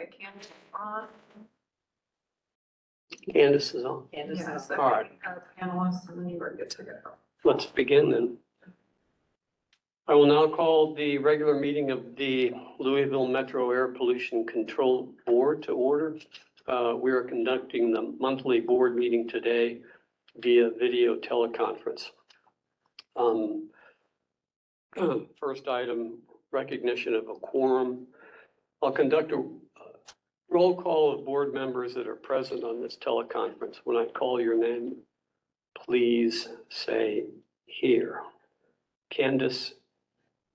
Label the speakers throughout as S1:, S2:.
S1: Okay, Candace on.
S2: Candace is on.
S1: Candace is
S2: All right.
S1: panelist, and then you were good to go.
S2: Let's begin then. I will now call the regular meeting of the Louisville Metro Air Pollution Control Board to order. We are conducting the monthly board meeting today via video teleconference. First item, recognition of a quorum. I'll conduct a roll call of board members that are present on this teleconference. When I call your name, please say here. Candace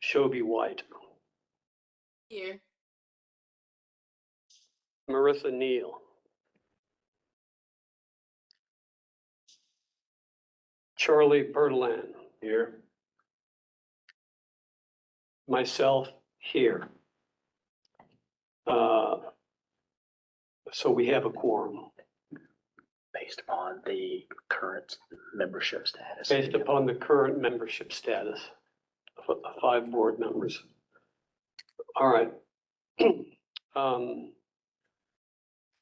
S2: Shobi White.
S3: Here.
S2: Marissa Neal. Charlie Bertland. Here. Myself here. So we have a quorum.
S4: Based upon the current membership status.
S2: Based upon the current membership status of 5 board members. All right.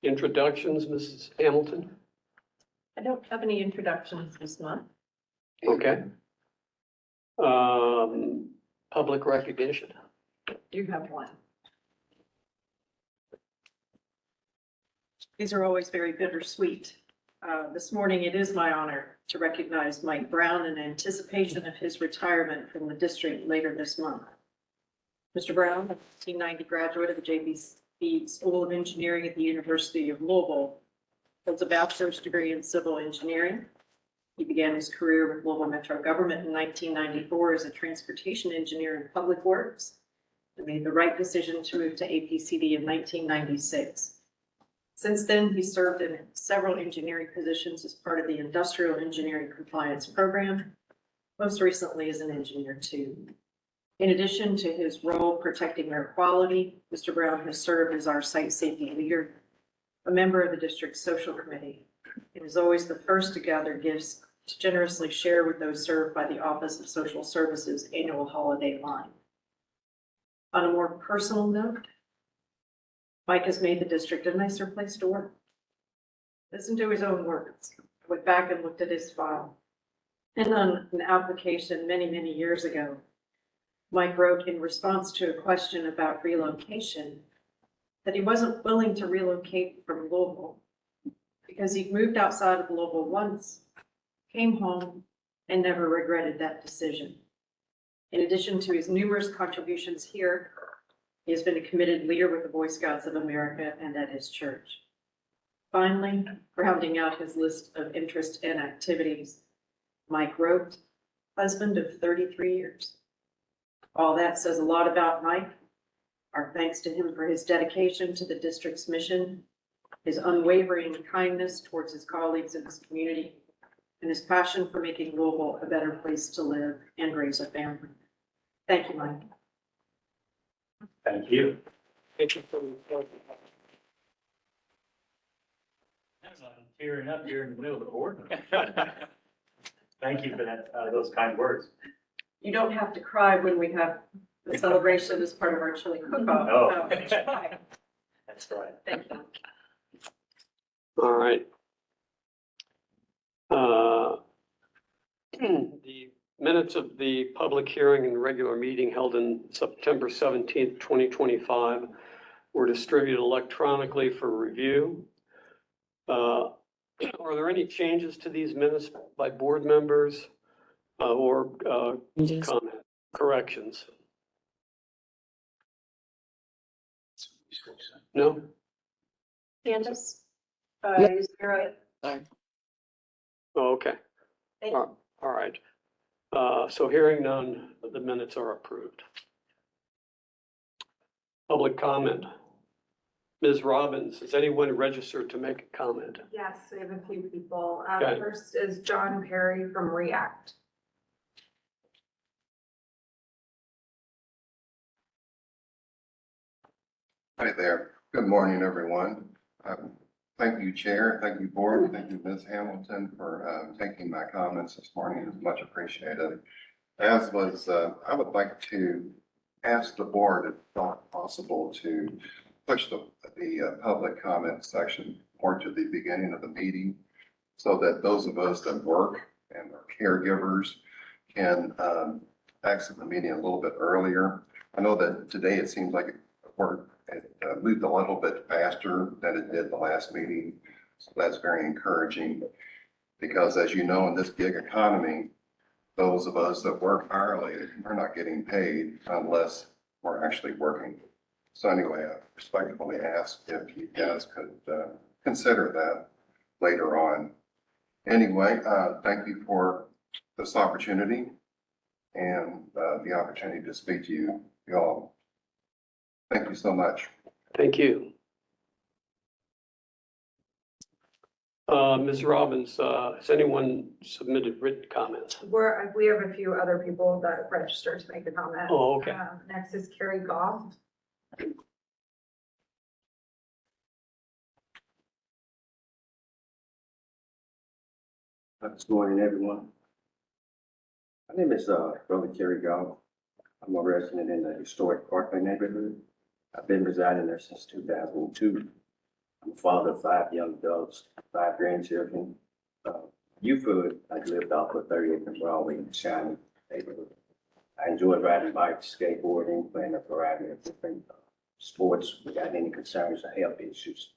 S2: Introductions, Mrs. Hamilton?
S1: I don't have any introductions this month.
S2: Okay. Public recognition.
S1: You have one.
S5: These are always very bittersweet. This morning, it is my honor to recognize Mike Brown in anticipation of his retirement from the district later this month. Mr. Brown, a 1990 graduate of the JBC School of Engineering at the University of Louisville, holds a bachelor's degree in civil engineering. He began his career with Louisville Metro Government in 1994 as a transportation engineer in public works and made the right decision to move to APCD in 1996. Since then, he served in several engineering positions as part of the Industrial Engineering Compliance Program, most recently as an engineer too. In addition to his role protecting air quality, Mr. Brown has served as our site safety leader, a member of the district's social committee, and is always the first to gather gifts to generously share with those served by the Office of Social Services annual holiday line. On a more personal note, Mike has made the district a nicer place to work. Listen to his own words. I went back and looked at his file. And on an application many, many years ago, Mike wrote in response to a question about relocation that he wasn't willing to relocate from Louisville because he'd moved outside of Louisville once, came home, and never regretted that decision. In addition to his numerous contributions here, he has been a committed leader with the Boy Scouts of America and at his church. Finally, rounding out his list of interests and activities, Mike wrote, husband of 33 years. All that says a lot about Mike. Our thanks to him for his dedication to the district's mission, his unwavering kindness towards his colleagues in his community, and his passion for making Louisville a better place to live and raise a family. Thank you, Mike.
S4: Thank you.
S2: Thank you for reporting.
S4: As I'm tearing up here in the middle of the board. Thank you for that, those kind words.
S5: You don't have to cry when we have the celebration as part of our chili cook-off.
S4: Oh.
S5: Try.
S4: That's right.
S5: Thank you.
S2: All right. The minutes of the public hearing and regular meeting held in September 17th, 2025 were distributed electronically for review. Are there any changes to these minutes by board members or comment, corrections? No?
S5: Candace,
S3: Yeah.
S5: is there a?
S2: Oh, okay.
S5: Thank you.
S2: All right. So hearing none, the minutes are approved. Public comment. Ms. Robbins, is anyone registered to make a comment?
S1: Yes, we have a few people.
S2: Okay.
S1: First is John Perry from React.
S6: Hi there. Good morning, everyone. Thank you, Chair. Thank you, Board. Thank you, Ms. Hamilton, for taking my comments this morning. It's much appreciated. As was, I would like to ask the Board, if not possible, to push the the public comment section more to the beginning of the meeting so that those of us that work and are caregivers can exit the meeting a little bit earlier. I know that today it seems like it moved a little bit faster than it did the last meeting. So that's very encouraging because as you know, in this gig economy, those of us that work hourly, we're not getting paid unless we're actually working. So anyway, I respectfully ask if you guys could consider that later on. Anyway, thank you for this opportunity and the opportunity to speak to you all. Thank you so much.
S2: Thank you. Ms. Robbins, has anyone submitted written comments?
S1: We have a few other people that registered to make a comment.
S2: Oh, okay.
S1: Next is Carrie Goff.
S7: Good morning, everyone. My name is Brother Kerry Goff. I'm a resident in the historic Parkland neighborhood. I've been residing there since 2002. I'm a father of 5 young adults, 5 grandchildren. Youthhood, I lived off of 30th and Broadway in the Shining neighborhood. I enjoyed riding bikes, skateboarding, playing a variety of different sports without any concerns or health issues.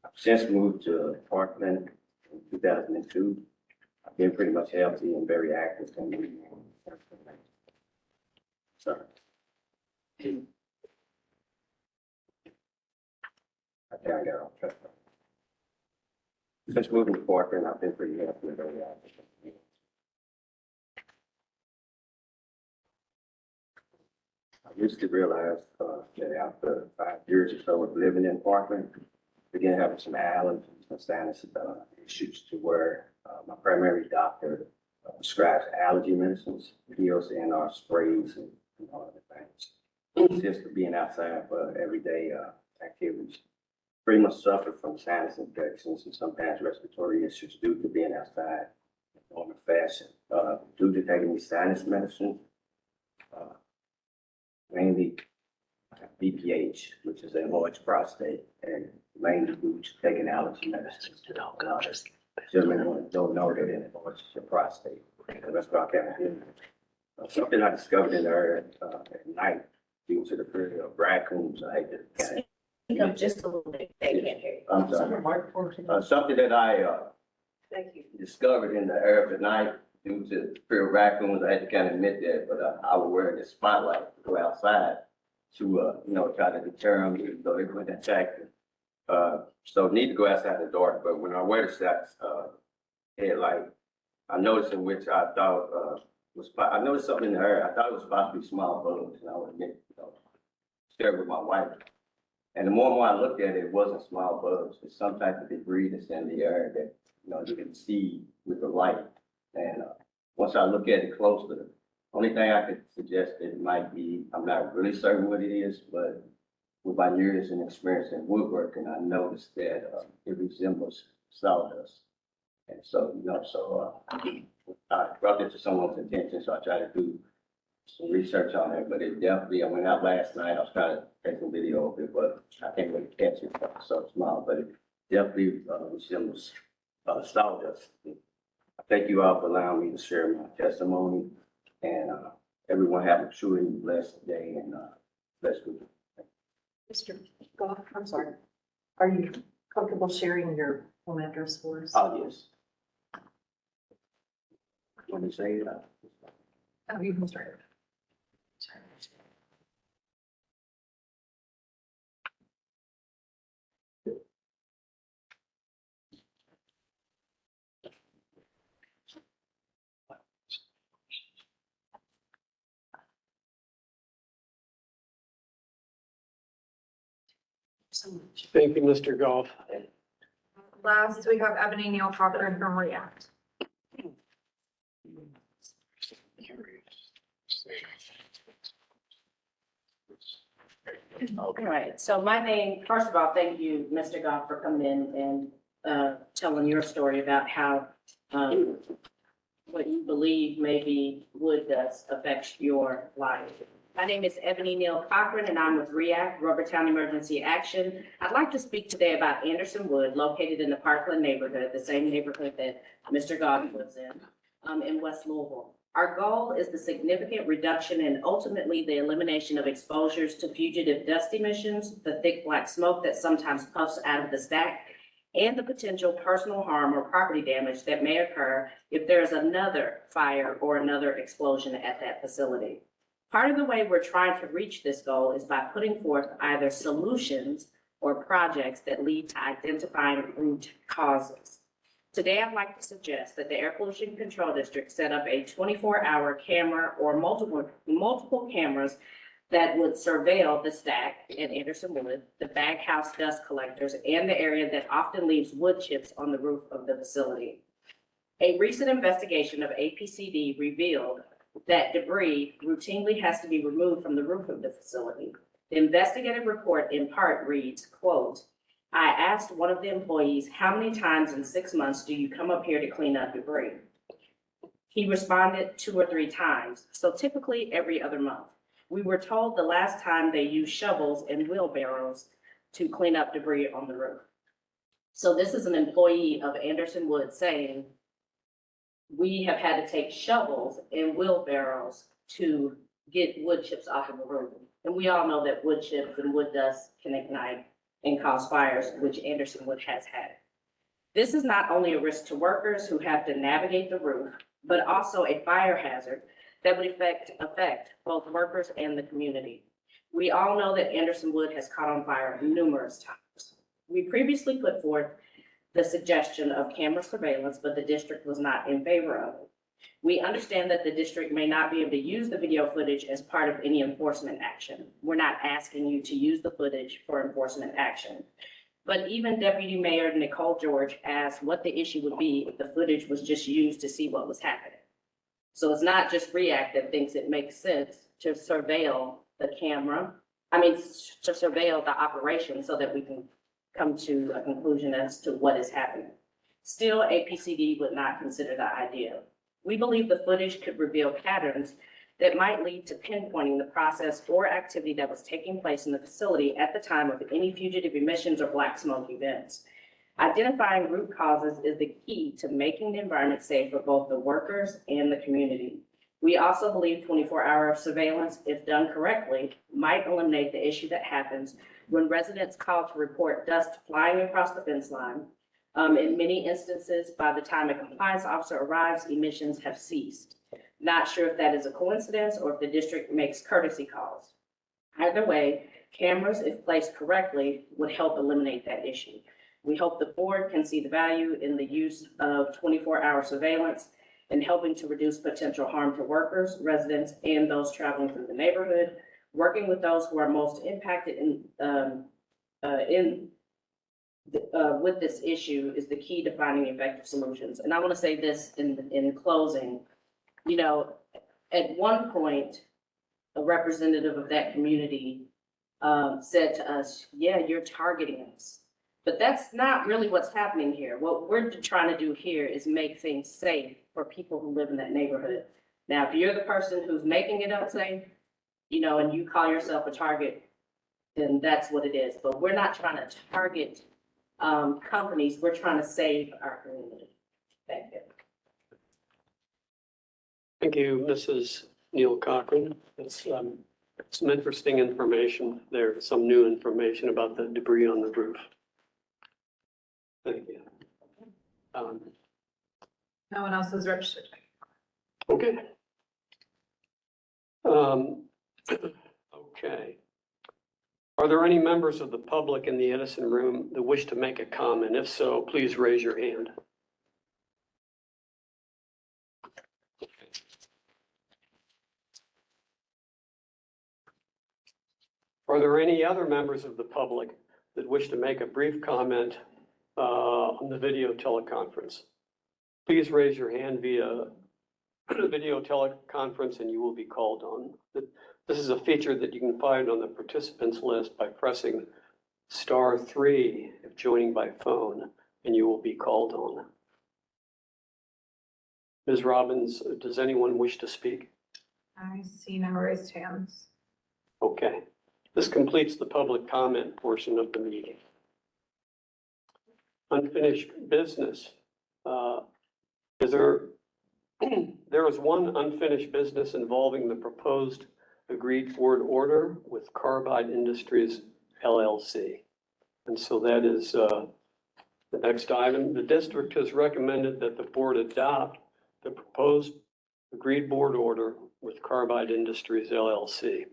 S7: I've since moved to Parkland in 2002. I've been pretty much healthy and very active. Sorry. I think I got off track. Since moving to Parkland, I've been pretty healthy and very active. I used to realize that after 5 years or so of living in Parkland, I began having some allergies and sinus issues to where my primary doctor prescribes allergy medicines, pills, and sprays and all other things. Just for being outside for everyday activities. Pretty much suffer from sinus infections and sometimes respiratory issues due to being outside in normal fashion. Due to taking these sinus medicine, mainly BPH, which is a large prostate, and mainly due to taking allergy medicine. Gentlemen don't know that it enlarges your prostate. That's what I can't do. Something I discovered in there at night due to the fear of raccoons. I hate to.
S3: Just a little bit. They can't hear you.
S7: I'm sorry. Something that I
S1: Thank you.
S7: discovered in the air of the night due to the fear of raccoons. I had to kind of admit that, but I would wear the spotlight to go outside to try to deter them, even though they wouldn't attack me. So need to go outside in the dark, but when I wear the headlight, I noticed in which I thought I noticed something in the air. I thought it was possibly small bugs, and I would admit, shared with my wife. And the more and more I looked at it, it wasn't small bugs. It's some type of debris that's in the air that you can see with the light. And once I look at it closer, only thing I could suggest that it might be, I'm not really certain what it is, but with my years and experience in woodworking, I noticed that it resembles sawdust. And so, I brought it to someone's attention, so I tried to do some research on it, but it definitely, I went out last night, I was trying to take a video of it, but I can't really catch it, it's so small, but it definitely resembles sawdust. I thank you all for allowing me to share my testimony, and everyone have a truly blessed day and blessed week.
S5: Mr. Goff, I'm sorry. Are you comfortable sharing your home address for us?
S7: Oh, yes. Let me say that.
S1: Oh, you can start.
S5: So much.
S2: Thank you, Mr. Goff.
S1: Last, we have Ebony Neal Cochran from React.
S3: All right, so my name, first of all, thank you, Mr. Goff, for coming in and telling your story about how what you believe maybe wood dust affects your life. My name is Ebony Neal Cochran, and I'm with REACT, Rubbertown Emergency Action. I'd like to speak today about Anderson Wood, located in the Parkland neighborhood, the same neighborhood that Mr. Goff lives in West Louisville. Our goal is the significant reduction and ultimately the elimination of exposures to fugitive dust emissions, the thick black smoke that sometimes puffs out of the stack, and the potential personal harm or property damage that may occur if there is another fire or another explosion at that facility. Part of the way we're trying to reach this goal is by putting forth either solutions or projects that lead to identifying root causes. Today, I'd like to suggest that the Air Pollution Control District set up a 24-hour camera or multiple cameras that would surveil the stack at Anderson Wood, the bag house dust collectors, and the area that often leaves wood chips on the roof of the facility. A recent investigation of APCD revealed that debris routinely has to be removed from the roof of the facility. The investigative report in part reads, quote, "I asked one of the employees, how many times in 6 months do you come up here to clean up debris?" He responded 2 or 3 times, so typically every other month. We were told the last time they used shovels and wheelbarrows to clean up debris on the roof. So this is an employee of Anderson Wood saying, we have had to take shovels and wheelbarrows to get wood chips off of the roof. And we all know that wood chips and wood dust can ignite and cause fires, which Anderson Wood has had. This is not only a risk to workers who have to navigate the roof, but also a fire hazard that would affect both workers and the community. We all know that Anderson Wood has caught on fire numerous times. We previously put forth the suggestion of camera surveillance, but the district was not in favor of it. We understand that the district may not be able to use the video footage as part of any enforcement action. We're not asking you to use the footage for enforcement action. But even Deputy Mayor Nicole George asked what the issue would be if the footage was just used to see what was happening. So it's not just REACT that thinks it makes sense to surveil the to surveil the operation so that we can come to a conclusion as to what is happening. Still, APCD would not consider the idea. We believe the footage could reveal patterns that might lead to pinpointing the process or activity that was taking place in the facility at the time of any fugitive emissions or black smoke events. Identifying root causes is the key to making the environment safe for both the workers and the community. We also believe 24-hour surveillance, if done correctly, might eliminate the issue that happens when residents call to report dust flying across the fence line. In many instances, by the time a compliance officer arrives, emissions have ceased. Not sure if that is a coincidence or if the district makes courtesy calls. Either way, cameras, if placed correctly, would help eliminate that issue. We hope the board can see the value in the use of 24-hour surveillance and helping to reduce potential harm to workers, residents, and those traveling through the neighborhood. Working with those who are most impacted with this issue is the key to finding effective solutions. And I want to say this in closing. You know, at one point, a representative of that community said to us, "Yeah, you're targeting us." But that's not really what's happening here. What we're trying to do here is make things safe for people who live in that neighborhood. Now, if you're the person who's making it unsafe, you know, and you call yourself a target, then that's what it is. But we're not trying to target companies. We're trying to save our community. Thank you.
S2: Thank you, Mrs. Neal Cochran. That's some interesting information there, some new information about the debris on the roof. Thank you.
S1: No one else is registered.
S2: Okay. Okay. Are there any members of the public in the Edison room that wish to make a comment? If so, please raise your hand. Are there any other members of the public that wish to make a brief comment on the video teleconference? Please raise your hand via video teleconference and you will be called on. This is a feature that you can find on the participants list by pressing *3 if joining by phone, and you will be called on. Ms. Robbins, does anyone wish to speak?
S1: I see no raised hands.
S2: Okay, this completes the public comment portion of the meeting. Unfinished business. Is there, there is one unfinished business involving the proposed agreed board order with Carbide Industries LLC. And so that is the next item. The district has recommended that the board adopt the proposed agreed board order with Carbide Industries LLC.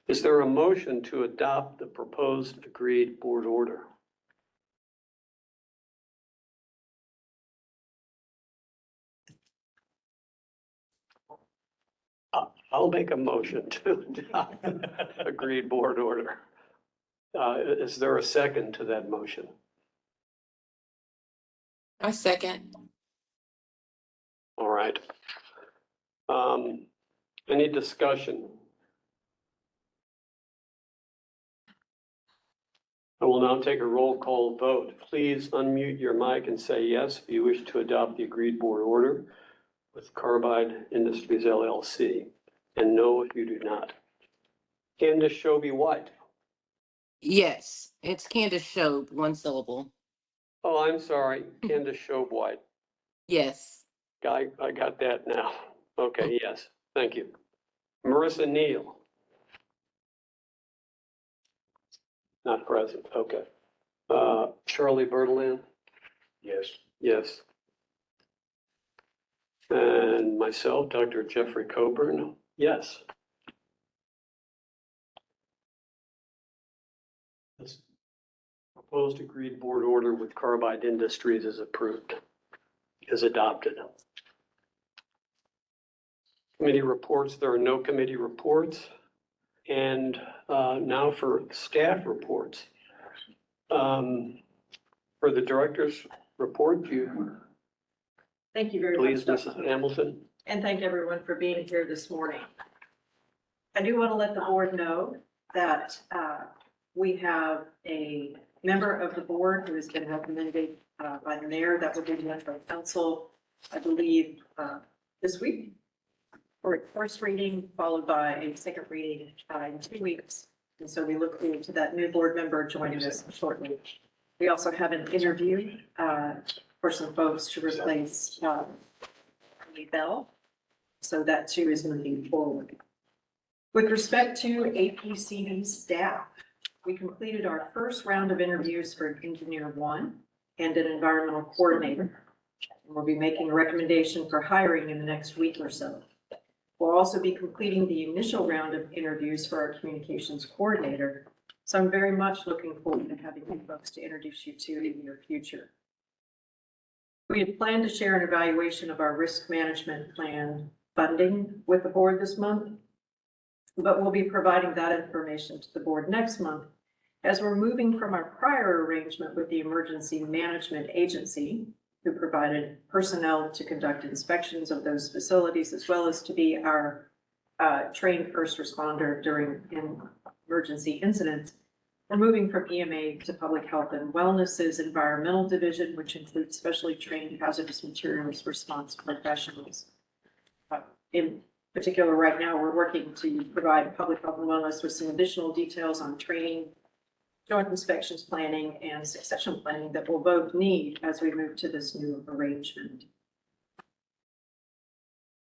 S2: Is there a motion to adopt the proposed agreed board order? I'll make a motion to adopt the agreed board order. Is there a second to that motion?
S8: I second.
S2: All right. Any discussion? I will now take a roll call vote. Please unmute your mic and say yes if you wish to adopt the agreed board order with Carbide Industries LLC, and no if you do not. Candace Shobi White.
S8: Yes, it's Candace Shobe, one syllable.
S2: Oh, I'm sorry, Candace Shobe White.
S8: Yes.
S2: I got that now. Okay, yes, thank you. Marissa Neal. Not present, okay. Charlie Bertolin?
S4: Yes.
S2: Yes. And myself, Dr. Jeffrey Coburn? Yes. This proposed agreed board order with Carbide Industries is approved, is adopted. Committee reports, there are no committee reports. And now for staff reports. For the director's report,
S5: Thank you very
S2: please,
S5: much,
S2: Mrs. Hamilton.
S5: and thank everyone for being here this morning. I do want to let the board know that we have a member of the board who has been recommended by the mayor that will be left by council, I believe, this week, for its first reading, followed by a second reading in 2 weeks. And so we look forward to that new board member joining us shortly. We also have an interview for some folks to replace Lee Bell. So that too is moving forward. With respect to APCD staff, we completed our first round of interviews for engineer 1 and an environmental coordinator. We'll be making a recommendation for hiring in the next week or so. We'll also be completing the initial round of interviews for our communications coordinator. So I'm very much looking forward to having you folks to introduce you to in the near future. We had planned to share an evaluation of our risk management plan funding with the board this month, but we'll be providing that information to the board next month as we're moving from our prior arrangement with the Emergency Management Agency, who provided personnel to conduct inspections of those facilities, as well as to be our trained first responder during emergency incidents. We're moving from EMA to Public Health and Wellness's Environmental Division, which includes specially trained hazardous materials response professionals. In particular, right now, we're working to provide Public Health and Wellness with some additional details on training, joint inspections planning, and succession planning that we'll both need as we move to this new arrangement.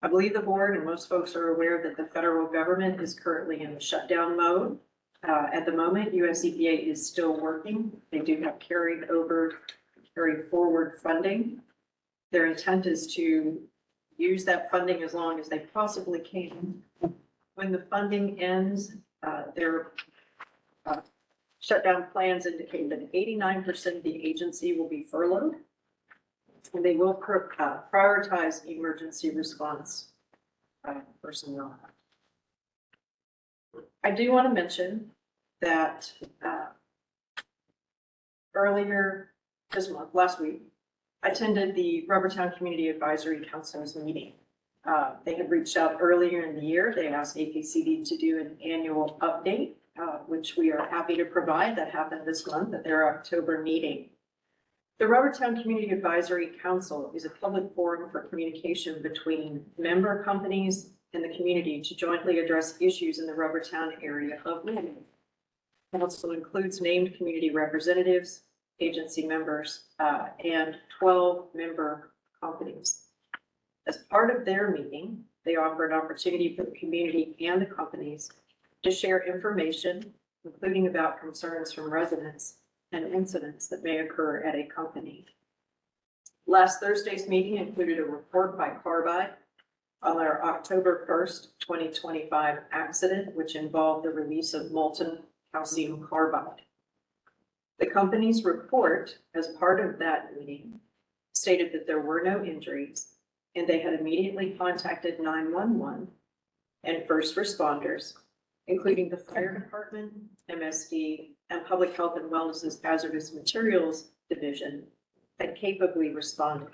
S5: I believe the board and most folks are aware that the federal government is currently in shutdown mode. At the moment, US EPA is still working. They do have carried forward funding. Their intent is to use that funding as long as they possibly can. When the funding ends, their shutdown plans indicate that 89% of the agency will be furloughed, and they will prioritize emergency response personnel. I do want to mention that earlier this month, last week, I attended the Rubbertown Community Advisory Council's meeting. They had reached out earlier in the year. They asked APCD to do an annual update, which we are happy to provide. That happened this month at their October meeting. The Rubbertown Community Advisory Council is a public forum for communication between member companies and the community to jointly address issues in the Rubbertown area of Maine. Council includes named community representatives, agency members, and 12 member companies. As part of their meeting, they offer an opportunity for the community and the companies to share information, including about concerns from residents and incidents that may occur at a company. Last Thursday's meeting included a report by Carbide on their October 1st, 2025 accident, which involved the release of molten calcium carbide. The company's report, as part of that meeting, stated that there were no injuries and they had immediately contacted 911 and first responders, including the fire department, MSD, and Public Health and Wellness's Hazardous Materials Division had capably responded.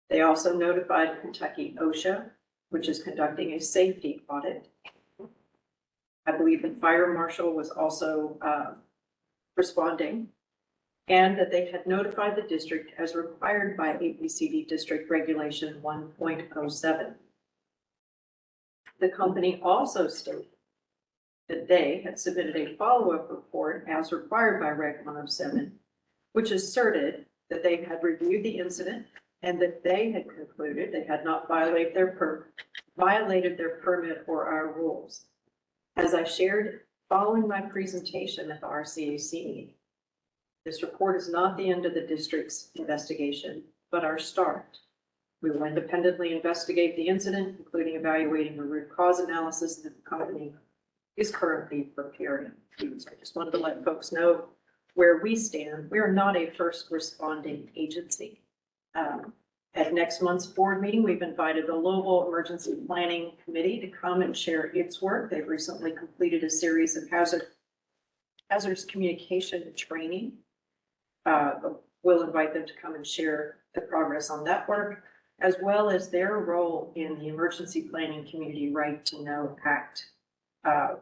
S5: They also notified Kentucky OSHA, which is conducting a safety audit. I believe the fire marshal was also responding, and that they had notified the district as required by APCD District Regulation 1.07. The company also stated that they had submitted a follow-up report as required by Reg 107, which asserted that they had reviewed the incident and that they had concluded they had not violated their permit or our rules. As I shared following my presentation at the RCAC meeting, this report is not the end of the district's investigation, but our start. We will independently investigate the incident, including evaluating the root cause analysis that the company is currently preparing. So I just wanted to let folks know where we stand. We are not a first responding agency. At next month's board meeting, we've invited the Local Emergency Planning Committee to come and share its work. They've recently completed a series of hazardous communication training. We'll invite them to come and share the progress on that work, as well as their role in the Emergency Planning Community Right to Know Act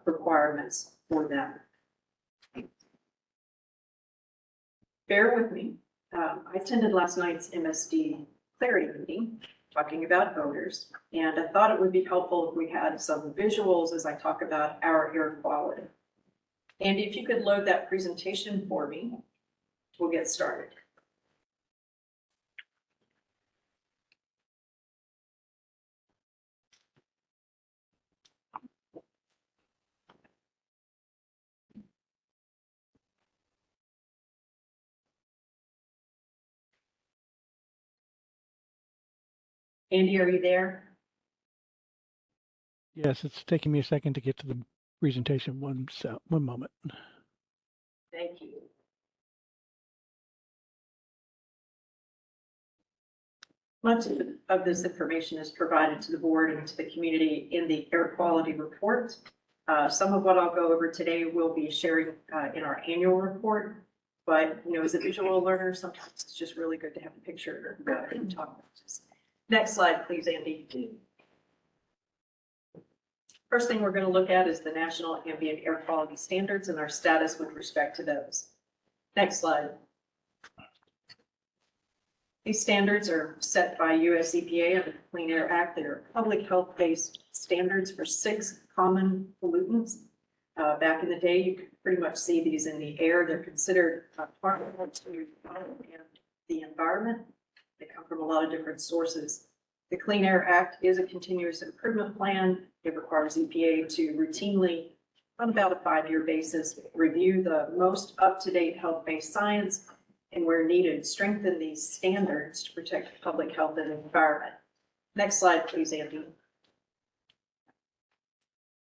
S5: requirements for them. Bear with me. I attended last night's MSD clarity meeting talking about odors, and I thought it would be helpful if we had some visuals as I talk about our air quality. And if you could load that presentation for me, we'll get started. Andy, are you there?
S9: Yes, it's taking me a second to get to the presentation. One moment.
S5: Thank you. Much of this information is provided to the board and to the community in the air quality report. Some of what I'll go over today will be sharing in our annual report, but as a visual learner, sometimes it's just really good to have a picture and talk about this. Next slide, please, Andy. First thing we're going to look at is the National Ambient Air Quality Standards and our status with respect to those. Next slide. These standards are set by US EPA under the Clean Air Act. They're public health-based standards for 6 common pollutants. Back in the day, you could pretty much see these in the air. They're considered harmful to the environment. They come from a lot of different sources. The Clean Air Act is a continuous improvement plan. It requires EPA to routinely, on about a 5-year basis, review the most up-to-date health-based science and where needed, strengthen these standards to protect public health and the environment. Next slide, please, Andy.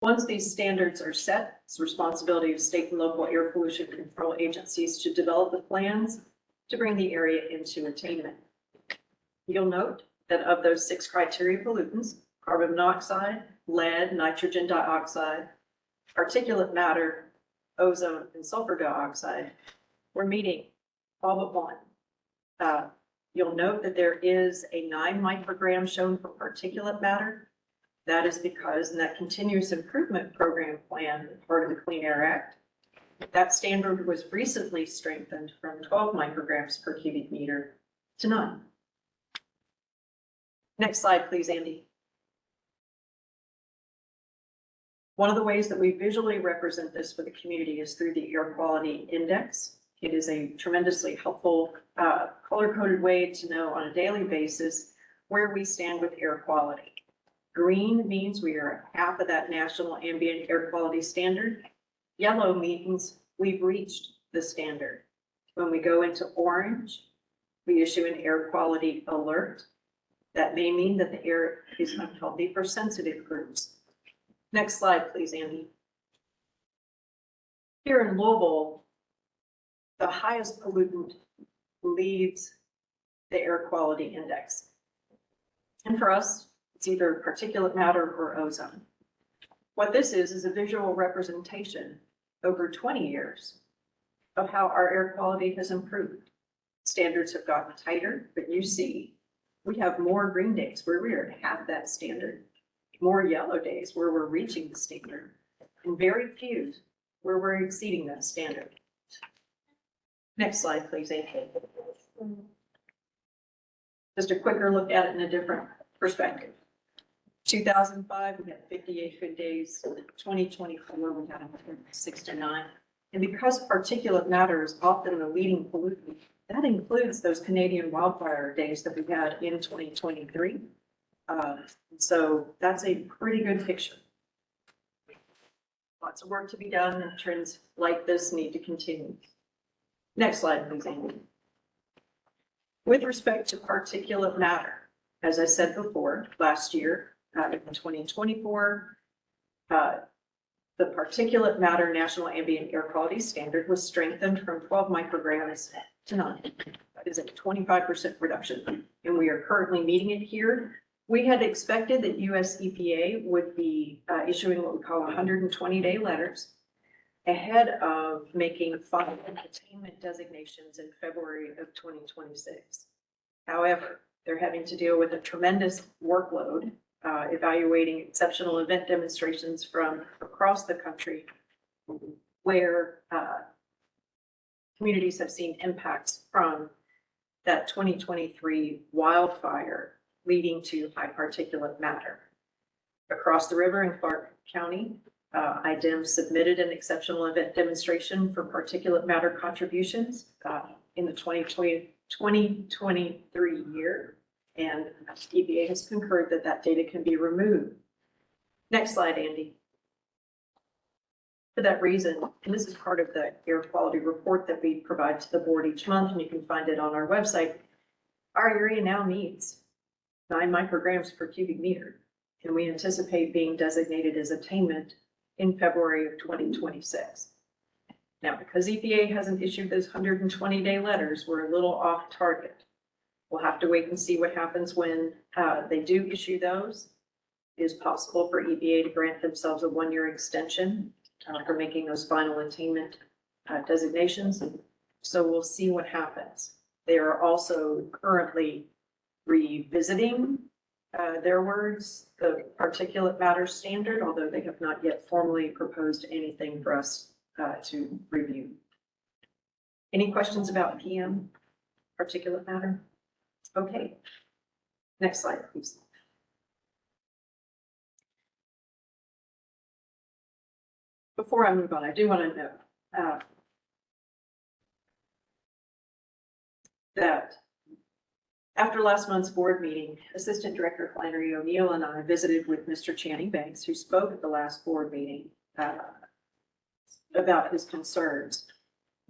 S5: Once these standards are set, it's the responsibility of state and local air pollution control agencies to develop the plans to bring the area into attainment. You'll note that of those 6 criteria pollutants, carbon monoxide, lead, nitrogen dioxide, particulate matter, ozone, and sulfur dioxide, we're meeting all but one. You'll note that there is a 9 microgram shown for particulate matter. That is because in that continuous improvement program plan, part of the Clean Air Act, that standard was recently strengthened from 12 micrograms per cubic meter to 9. Next slide, please, Andy. One of the ways that we visually represent this for the community is through the air quality index. It is a tremendously helpful, color-coded way to know on a daily basis where we stand with air quality. Green means we are at half of that national ambient air quality standard. Yellow means we've reached the standard. When we go into orange, we issue an air quality alert. That may mean that the air is unhealthy for sensitive groups. Next slide, please, Andy. Here in Louisville, the highest pollutant leads the air quality index. And for us, it's either particulate matter or ozone. What this is a visual representation over 20 years of how our air quality has improved. Standards have gotten tighter, but you see, we have more green days where we are at half that standard, more yellow days where we're reaching the standard, and very few where we're exceeding that standard. Next slide, please, Amy. Just a quicker look at it in a different perspective. 2005, we had 58 good days. 2024, we had 169. And because particulate matter is often the leading pollutant, that includes those Canadian wildfire days that we had in 2023. So that's a pretty good picture. Lots of work to be done, and trends like this need to continue. Next slide, please, Amy. With respect to particulate matter, as I said before, last year, in 2024, the particulate matter national ambient air quality standard was strengthened from 12 micrograms to 9. That is a 25% reduction, and we are currently meeting it here. We had expected that US EPA would be issuing what we call 120-day letters ahead of making final attainment designations in February of 2026. However, they're having to deal with a tremendous workload evaluating exceptional event demonstrations from across the country where communities have seen impacts from that 2023 wildfire leading to high particulate matter. Across the river in Clark County, IDEM submitted an exceptional event demonstration for particulate matter contributions in the 2023 year, and EPA has concurred that that data can be removed. Next slide, Andy. For that reason, and this is part of the air quality report that we provide to the board each month, and you can find it on our website, our area now needs 9 micrograms per cubic meter, and we anticipate being designated as attainment in February of 2026. Now, because EPA hasn't issued those 120-day letters, we're a little off target. We'll have to wait and see what happens when they do issue those. It is possible for EPA to grant themselves a 1-year extension for making those final attainment designations. So we'll see what happens. They are also currently revisiting their words, the particulate matter standard, although they have not yet formally proposed anything for us to review. Any questions about PM, particulate matter? Okay. Next slide, please. Before I move on, I do want to note that after last month's board meeting, Assistant Director Flannery O'Neill and I visited with Mr. Channing Banks, who spoke at the last board meeting about his concerns.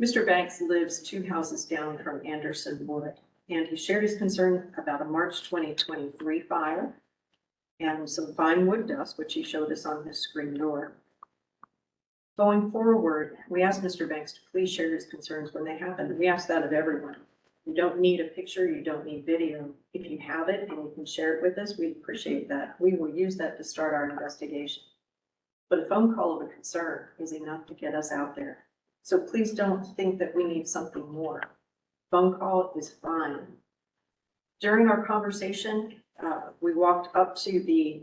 S5: Mr. Banks lives 2 houses down from Anderson Wood, and he shared his concern about a March 2023 fire and some fine wood dust, which he showed us on his screen door. Going forward, we asked Mr. Banks to please share his concerns when they happen. We ask that of everyone. You don't need a picture, you don't need video. If you have it and you can share it with us, we'd appreciate that. We will use that to start our investigation. But a phone call of a concern is enough to get us out there. So please don't think that we need something more. Phone call is fine. During our conversation, we walked up to the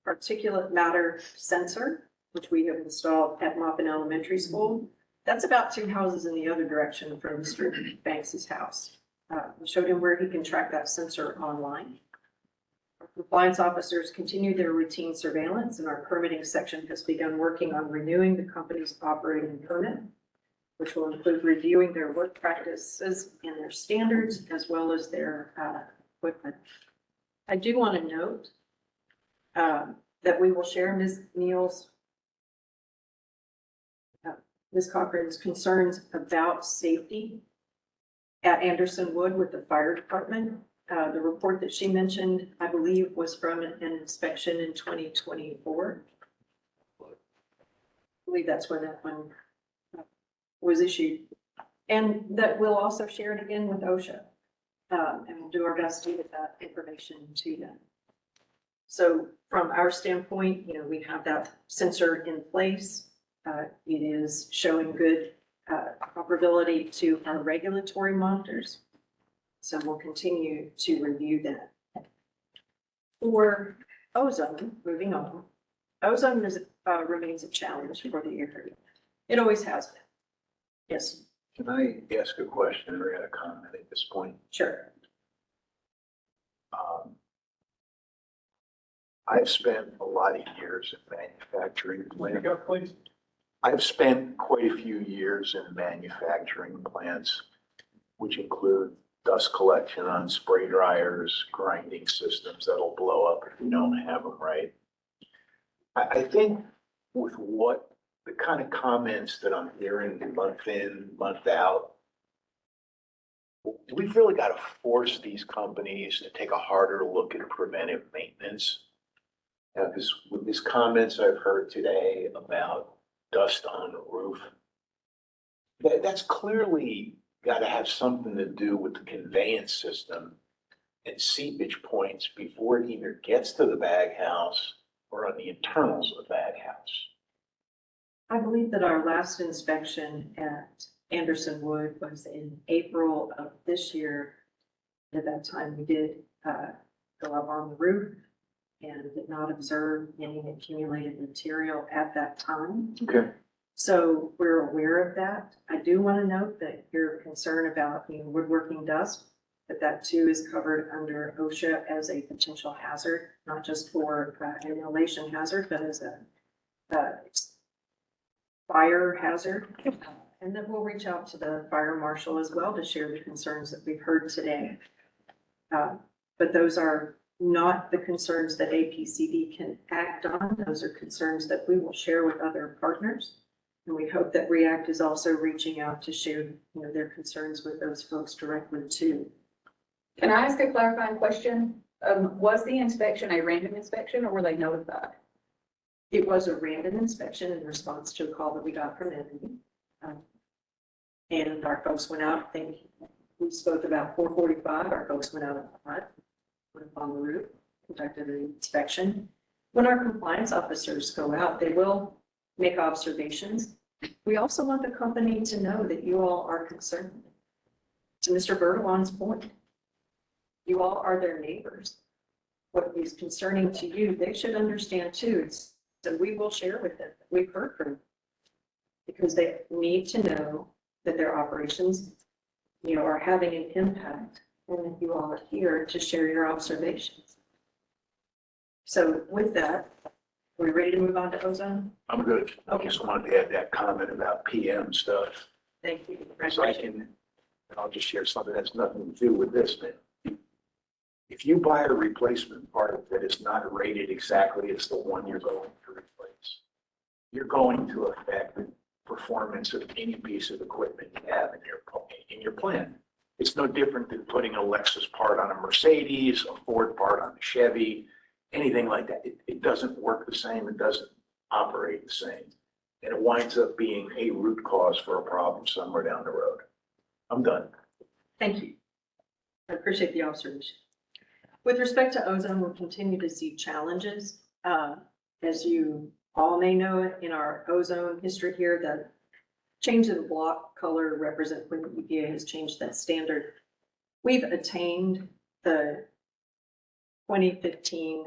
S5: particulate matter sensor, which we have installed at Maupin Elementary School. That's about 2 houses in the other direction from Mr. Banks's house. We showed him where he can track that sensor online. Our compliance officers continue their routine surveillance, and our permitting section has begun working on renewing the company's operating permit, which will include reviewing their work practices and their standards, as well as their equipment. I do want to note that we will share Ms. Cochran's concerns about safety at Anderson Wood with the fire department. The report that she mentioned, I believe, was from an inspection in 2024. I believe that's when that one was issued. And that we'll also share it again with OSHA. And we'll do our best to get that information to them. So from our standpoint, we have that sensor in place. It is showing good comparability to our regulatory monitors. So we'll continue to review that. For ozone, moving on, ozone remains a challenge for the area. It always has been. Yes,
S10: Can I ask a question or add a comment at this point?
S5: sure.
S10: I've spent a lot of years in manufacturing
S4: Speak
S10: plants.
S4: up, please.
S10: I've spent quite a few years in manufacturing plants, which include dust collection on spray dryers, grinding systems that'll blow up if you don't have them right. I think with what the kind of comments that I'm hearing month in, month out, do we really got to force these companies to take a harder look at preventive maintenance? Because with these comments I've heard today about dust on the roof, that's clearly got to have something to do with the conveyance system and seepage points before it either gets to the bag house or on the internals of the bag house.
S5: I believe that our last inspection at Anderson Wood was in April of this year. At that time, we did go up on the roof and did not observe any accumulated material at that time.
S10: Okay.
S5: So we're aware of that. I do want to note that your concern about woodworking dust, that too is covered under OSHA as a potential hazard, not just for an inhalation hazard, but as a fire hazard. And then we'll reach out to the fire marshal as well to share the concerns that we've heard today. But those are not the concerns that APCD can act on. Those are concerns that we will share with other partners. And we hope that REACT is also reaching out to share their concerns with those folks directly too.
S1: Can I ask a clarifying question? Was the inspection a random inspection or were they notified?
S5: It was a random inspection in response to a call that we got from Emily. And our folks went out, I think we spoke about 4:45, our folks went out at 5, went up on the roof, conducted an inspection. When our compliance officers go out, they will make observations. We also want the company to know that you all are concerned. To Mr. Bertolon's point, you all are their neighbors. What is concerning to you, they should understand too. So we will share with them. We've heard from them because they need to know that their operations, are having an impact, and that you all are here to share your observations. So with that, are we ready to move on to ozone?
S10: I'm good. I just wanted to add that comment about PM stuff.
S5: Thank you.
S10: So I'll just share something that has nothing to do with this, man. If you buy a replacement part that is not rated exactly as the one you're going to replace, you're going to affect the performance of any piece of equipment you have in your plant. It's no different than putting a Lexus part on a Mercedes, a Ford part on a Chevy, anything like that. It doesn't work the same. It doesn't operate the same. And it winds up being a root cause for a problem somewhere down the road. I'm done.
S5: Thank you. I appreciate the observation. With respect to ozone, we'll continue to see challenges. As you all may know, in our ozone history here, the change in the block color represents when the EPA has changed that standard. We've attained the 2015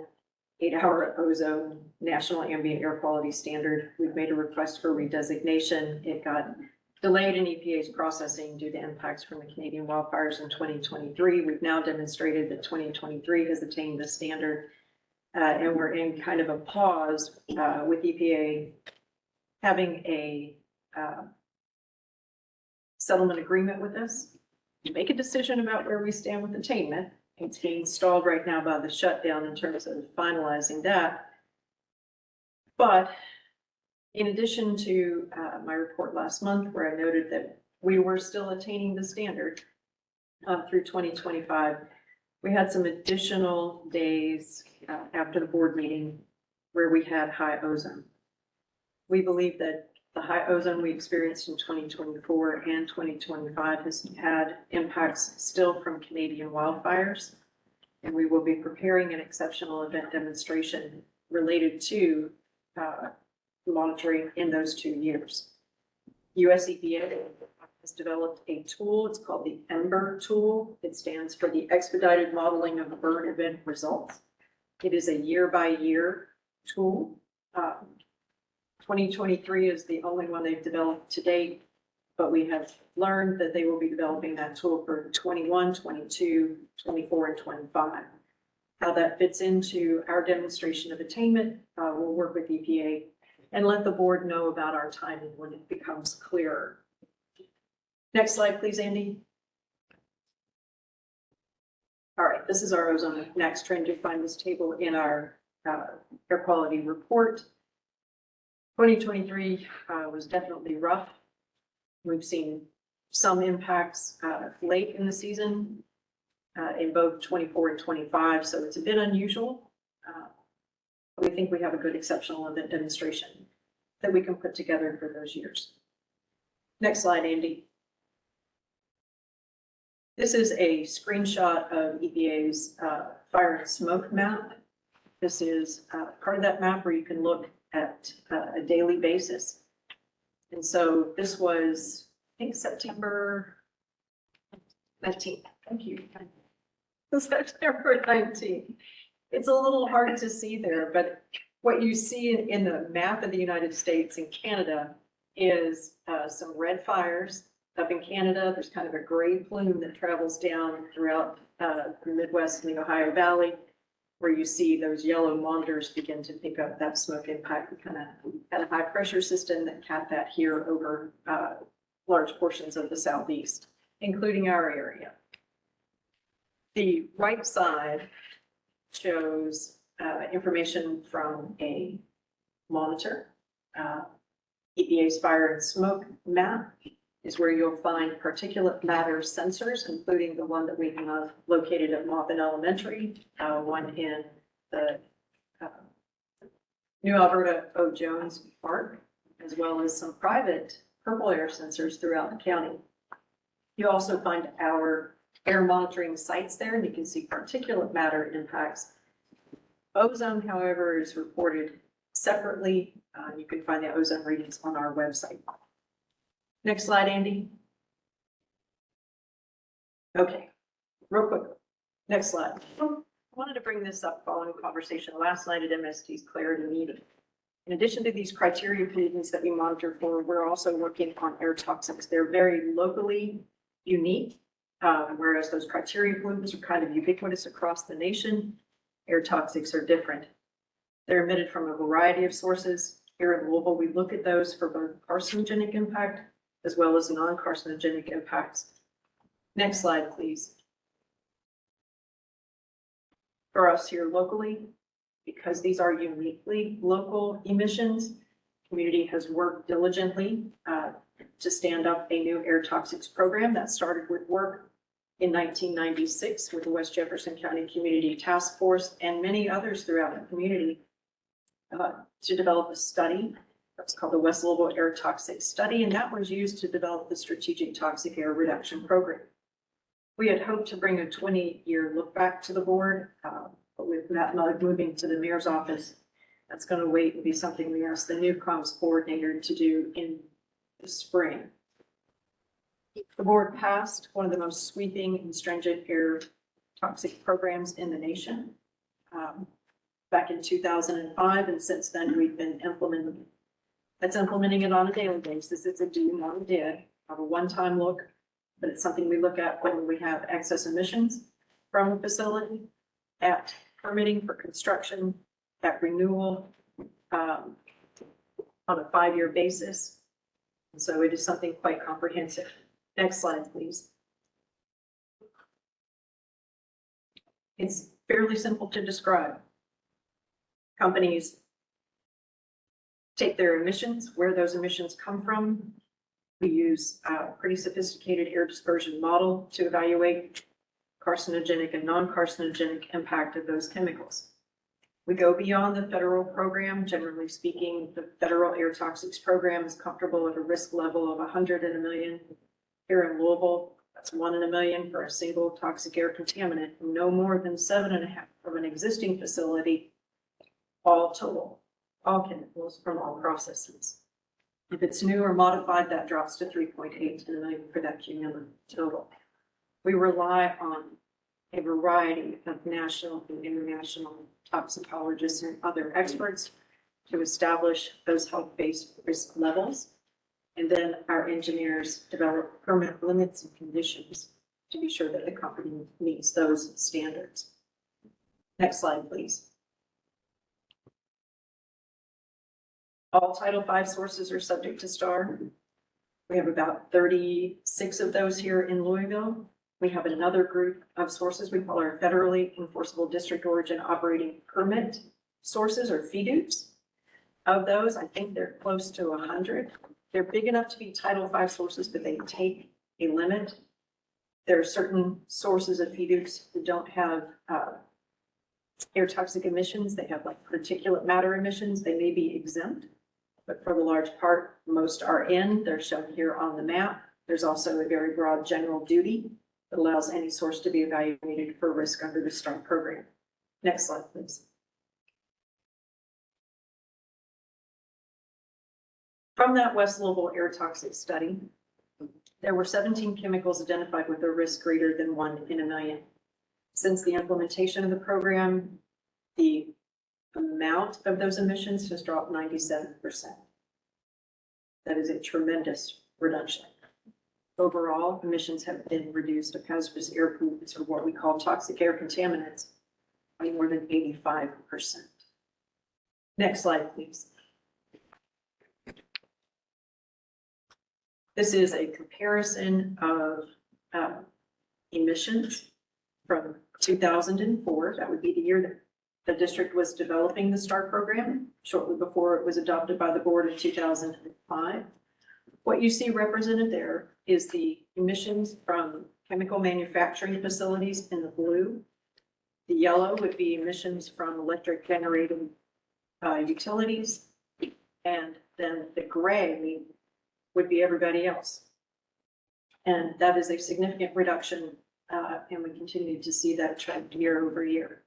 S5: 8-hour ozone national ambient air quality standard. We've made a request for redesignation. It got delayed in EPA's processing due to impacts from the Canadian wildfires in 2023. We've now demonstrated that 2023 has attained the standard, and we're in kind of a pause with EPA having a settlement agreement with us to make a decision about where we stand with attainment. It's being stalled right now by the shutdown in terms of finalizing that. But in addition to my report last month, where I noted that we were still attaining the standard through 2025, we had some additional days after the board meeting where we had high ozone. We believe that the high ozone we experienced in 2024 and 2025 has had impacts still from Canadian wildfires. And we will be preparing an exceptional event demonstration related to monitoring in those 2 years. US EPA has developed a tool. It's called the EMBER tool. It stands for the Expedited Modeling of Burn Event Results. It is a year-by-year tool. 2023 is the only one they've developed to date, but we have learned that they will be developing that tool for 21, 22, 24, and 25. How that fits into our demonstration of attainment, we'll work with EPA and let the board know about our timing when it becomes clearer. Next slide, please, Andy. All right, this is our ozone next. Trying to find this table in our air quality report. 2023 was definitely rough. We've seen some impacts late in the season in both 24 and 25, so it's a bit unusual. We think we have a good exceptional event demonstration that we can put together for those years. Next slide, Andy. This is a screenshot of EPA's fire and smoke map. This is part of that map where you can look at a daily basis. And so this was, I think, September 19th. Thank you. September 19th. It's a little hard to see there, but what you see in the map of the United States and Canada is some red fires. Up in Canada, there's kind of a gray plume that travels down throughout the Midwest and the Ohio Valley, where you see those yellow monitors begin to pick up that smoke impact. We kind of had a high pressure system that capped that here over large portions of the Southeast, including our area. The right side shows information from a monitor. EPA's fire and smoke map is where you'll find particulate matter sensors, including the one that we have located at Maupin Elementary, one in the New Alberta O. Jones Park, as well as some private purple air sensors throughout the county. You also find our air monitoring sites there, and you can see particulate matter impacts. Ozone, however, is reported separately. You can find the ozone readings on our website. Next slide, Andy. Okay, real quick. Next slide. I wanted to bring this up following a conversation last night at MST's clarity meeting. In addition to these criteria pollutants that we monitor for, we're also working on air toxics. They're very locally unique, whereas those criteria pollutants are kind of ubiquitous across the nation. Air toxics are different. They're emitted from a variety of sources. Here in Louisville, we look at those for both carcinogenic impact as well as non-carcinogenic impacts. Next slide, please. For us here locally, because these are uniquely local emissions, the community has worked diligently to stand up a new air toxics program that started with work in 1996 with the West Jefferson County Community Task Force and many others throughout the community to develop a study. That's called the West Louisville Air Toxic Study, and that was used to develop the Strategic Toxic Air Reduction Program. We had hoped to bring a 20-year look back to the board, but with that not moving to the mayor's office, that's going to wait and be something we asked the new comms coordinator to do in the spring. The board passed one of the most sweeping and stringent air toxic programs in the nation back in 2005, and since then we've been implementing. That's implementing it on a daily basis. It's a do, not a did. of a one-time look, but it's something we look at when we have excess emissions from a facility, at permitting for construction, at renewal, on a 5-year basis. And so it is something quite comprehensive. Next slide, please. It's fairly simple to describe. Companies take their emissions, where those emissions come from. We use a pretty sophisticated air dispersion model to evaluate carcinogenic and non-carcinogenic impact of those chemicals. We go beyond the federal program. Generally speaking, the federal air toxics program is comfortable at a risk level of 100 in a million. Here in Louisville, that's 1 in a million for a single toxic air contaminant, no more than 7.5 from an existing facility, all total, all chemicals from all processes. If it's new or modified, that drops to 3.8 in a million for that cumulative total. We rely on a variety of national and international toxicologists and other experts to establish those health-based risk levels. And then our engineers develop permit limits and conditions to be sure that the company meets those standards. Next slide, please. All Title V sources are subject to STAR. We have about 36 of those here in Louisville. We have another group of sources we call our federally enforceable district origin operating permit sources, or FEDUs. Of those, I think they're close to 100. They're big enough to be Title V sources, but they take a limit. There are certain sources of FEDUs that don't have air toxic emissions. They have like particulate matter emissions. They may be exempt, but for the large part, most are in. They're shown here on the map. There's also a very broad general duty that allows any source to be evaluated for risk under the STAR program. Next slide, please. From that West Louisville air toxic study, there were 17 chemicals identified with a risk greater than 1 in a million. Since the implementation of the program, the amount of those emissions has dropped 97%. That is a tremendous reduction. Overall, emissions have been reduced of hazardous air pollutants, or what we call toxic air contaminants, by more than 85%. Next slide, please. This is a comparison of emissions from 2004. That would be the year that the district was developing the STAR program, shortly before it was adopted by the board in 2005. What you see represented there is the emissions from chemical manufacturing facilities in the blue. The yellow would be emissions from electric generated utilities. And then the gray would be everybody else. And that is a significant reduction, and we continue to see that trend year over year.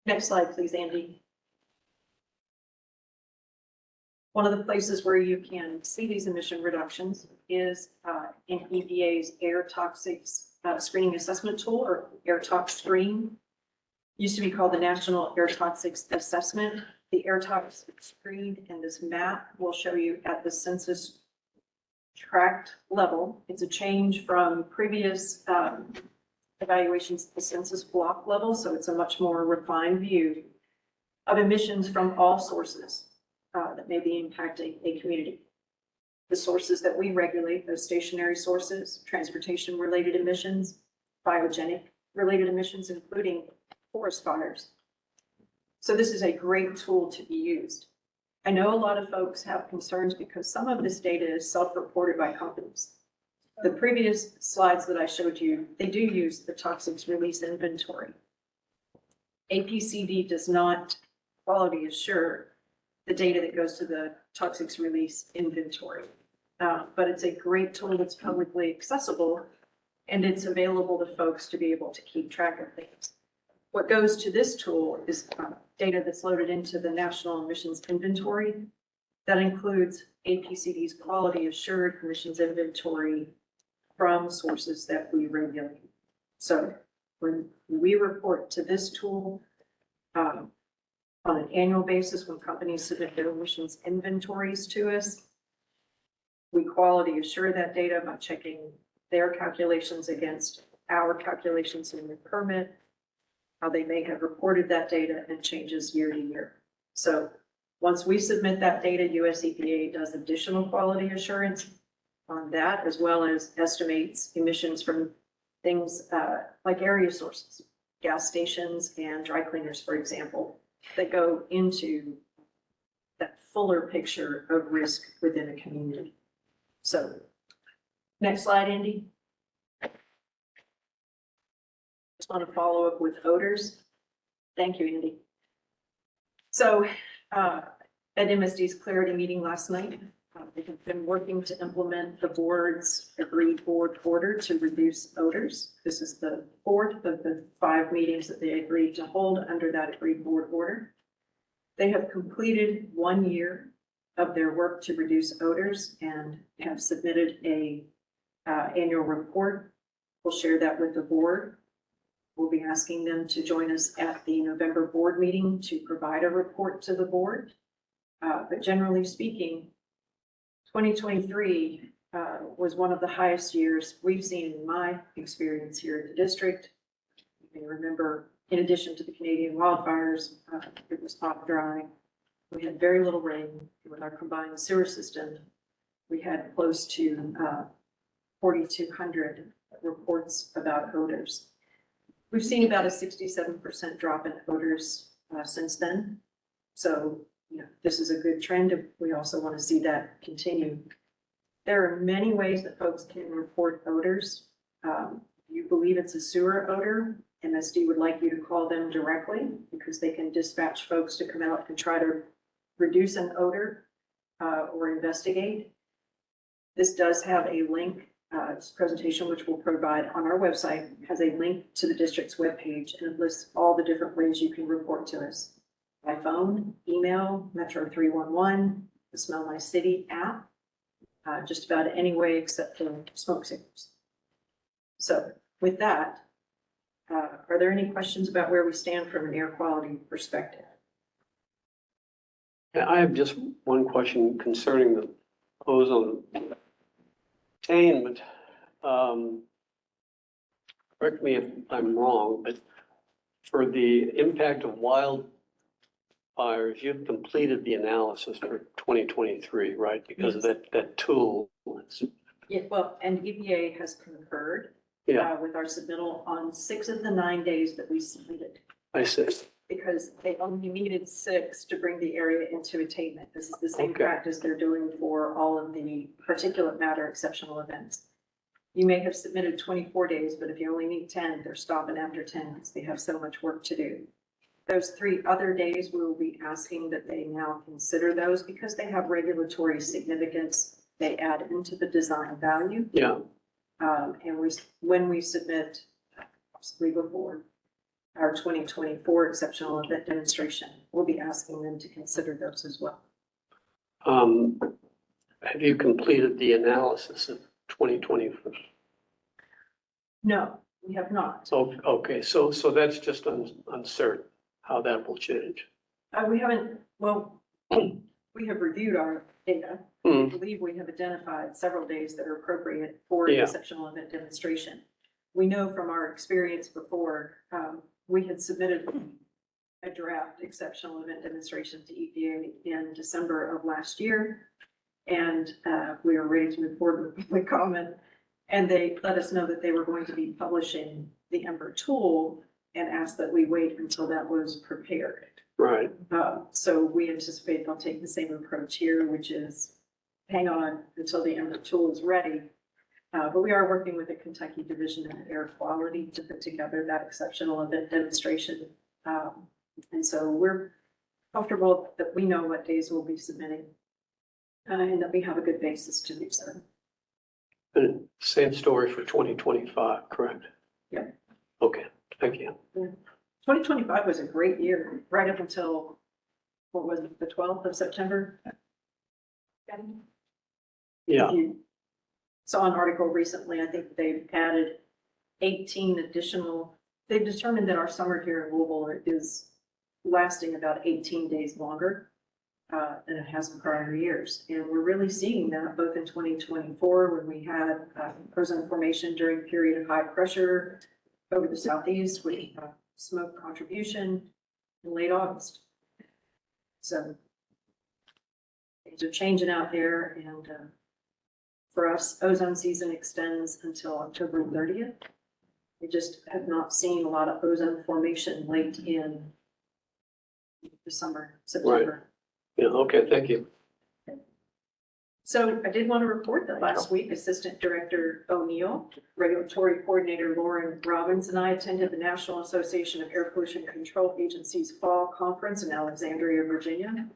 S5: Next slide, please, Andy. One of the places where you can see these emission reductions is in EPA's air toxics screening assessment tool, or air tox screen. Used to be called the National Air Toxics Assessment. The air toxics screen in this map will show you at the census tract level. It's a change from previous evaluations at the census block level, so it's a much more refined view of emissions from all sources that may be impacting a community. The sources that we regulate, those stationary sources, transportation-related emissions, biogenic-related emissions, including forest fires. So this is a great tool to be used. I know a lot of folks have concerns because some of this data is self-reported by companies. The previous slides that I showed you, they do use the toxics release inventory. APCD does not quality assure the data that goes to the toxics release inventory. But it's a great tool that's publicly accessible, and it's available to folks to be able to keep track of things. What goes to this tool is data that's loaded into the National Emissions Inventory. That includes APCD's quality assured emissions inventory from sources that we regulate. So when we report to this tool on an annual basis, when companies submit their emissions inventories to us, We quality assure that data by checking their calculations against our calculations in the permit, how they may have reported that data and changes year to year. So once we submit that data, US EPA does additional quality assurance on that, as well as estimates emissions from things like area sources, gas stations and dry cleaners, for example, that go into that fuller picture of risk within a community. So next slide, Andy. Just want to follow up with odors. Thank you, Andy. So at MSD's clarity meeting last night, they have been working to implement the board's agreed board order to reduce odors. This is the fourth of the 5 meetings that they agreed to hold under that agreed board order. They have completed 1 year of their work to reduce odors and have submitted a annual report. We'll share that with the board. We'll be asking them to join us at the November board meeting to provide a report to the board. But generally speaking, 2023 was one of the highest years we've seen in my experience here at the district. You may remember, in addition to the Canadian wildfires, it was hot, dry. We had very little rain with our combined sewer system. We had close to 4,200 reports about odors. We've seen about a 67% drop in odors since then. So, this is a good trend. We also want to see that continue. There are many ways that folks can report odors. You believe it's a sewer odor, MSD would like you to call them directly because they can dispatch folks to come out and try to reduce an odor or investigate. This does have a link. This presentation, which we'll provide on our website, has a link to the district's webpage, and it lists all the different ways you can report to us. By phone, email, Metro 311, the Smell My City app, just about any way except for smoke signals. So with that, are there any questions about where we stand from an air quality perspective?
S2: Yeah, I have just one question concerning the ozone attainment. Correct me if I'm wrong, but for the impact of wildfires, you've completed the analysis for 2023, right? Because of that tool.
S5: Yeah, well, and EPA has concurred with our submittal on 6 of the 9 days that we submitted.
S2: I see.
S5: Because they only needed 6 to bring the area into attainment. This is the same practice they're doing for all of the particulate matter exceptional events. You may have submitted 24 days, but if you only need 10, they're stopping after 10 because they have so much work to do. Those 3 other days, we will be asking that they now consider those because they have regulatory significance. They add into the design value.
S2: Yeah.
S5: And when we submit, possibly before, our 2024 exceptional event demonstration, we'll be asking them to consider those as well.
S2: Have you completed the analysis of 2024?
S5: No, we have not.
S2: Oh, okay, so that's just uncertain how that will change.
S5: We haven't, well, we have reviewed our data. I believe we have identified several days that are appropriate for exceptional event demonstration. We know from our experience before, we had submitted a draft exceptional event demonstration to EPA in December of last year. And we were ready to move forward with public comment. And they let us know that they were going to be publishing the Ember tool and asked that we wait until that was prepared.
S2: Right.
S5: So we anticipate they'll take the same approach here, which is hang on until the Ember tool is ready. But we are working with the Kentucky Division of Air Quality to put together that exceptional event demonstration. And so we're comfortable that we know what days we'll be submitting and that we have a good basis to do so.
S2: And same story for 2025, correct?
S5: Yeah.
S2: Okay, thank you.
S5: 2025 was a great year, right up until, what was it, the 12th of September?
S2: Yeah.
S5: Saw an article recently, I think they've added 18 additional, they've determined that our summer here in Louisville is lasting about 18 days longer than it has in prior years. And we're really seeing that both in 2024, when we had ozone formation during a period of high pressure over the southeast with smoke contribution in late August. So things are changing out there, and for us, ozone season extends until October 30th. We just have not seen a lot of ozone formation late in the summer, September.
S2: Yeah, okay, thank you.
S5: So I did want to report that last week, Assistant Director O'Neill, Regulatory Coordinator Lauren Robbins, and I attended the National Association of Air Pollution Control Agencies Fall Conference in Alexandria, Virginia.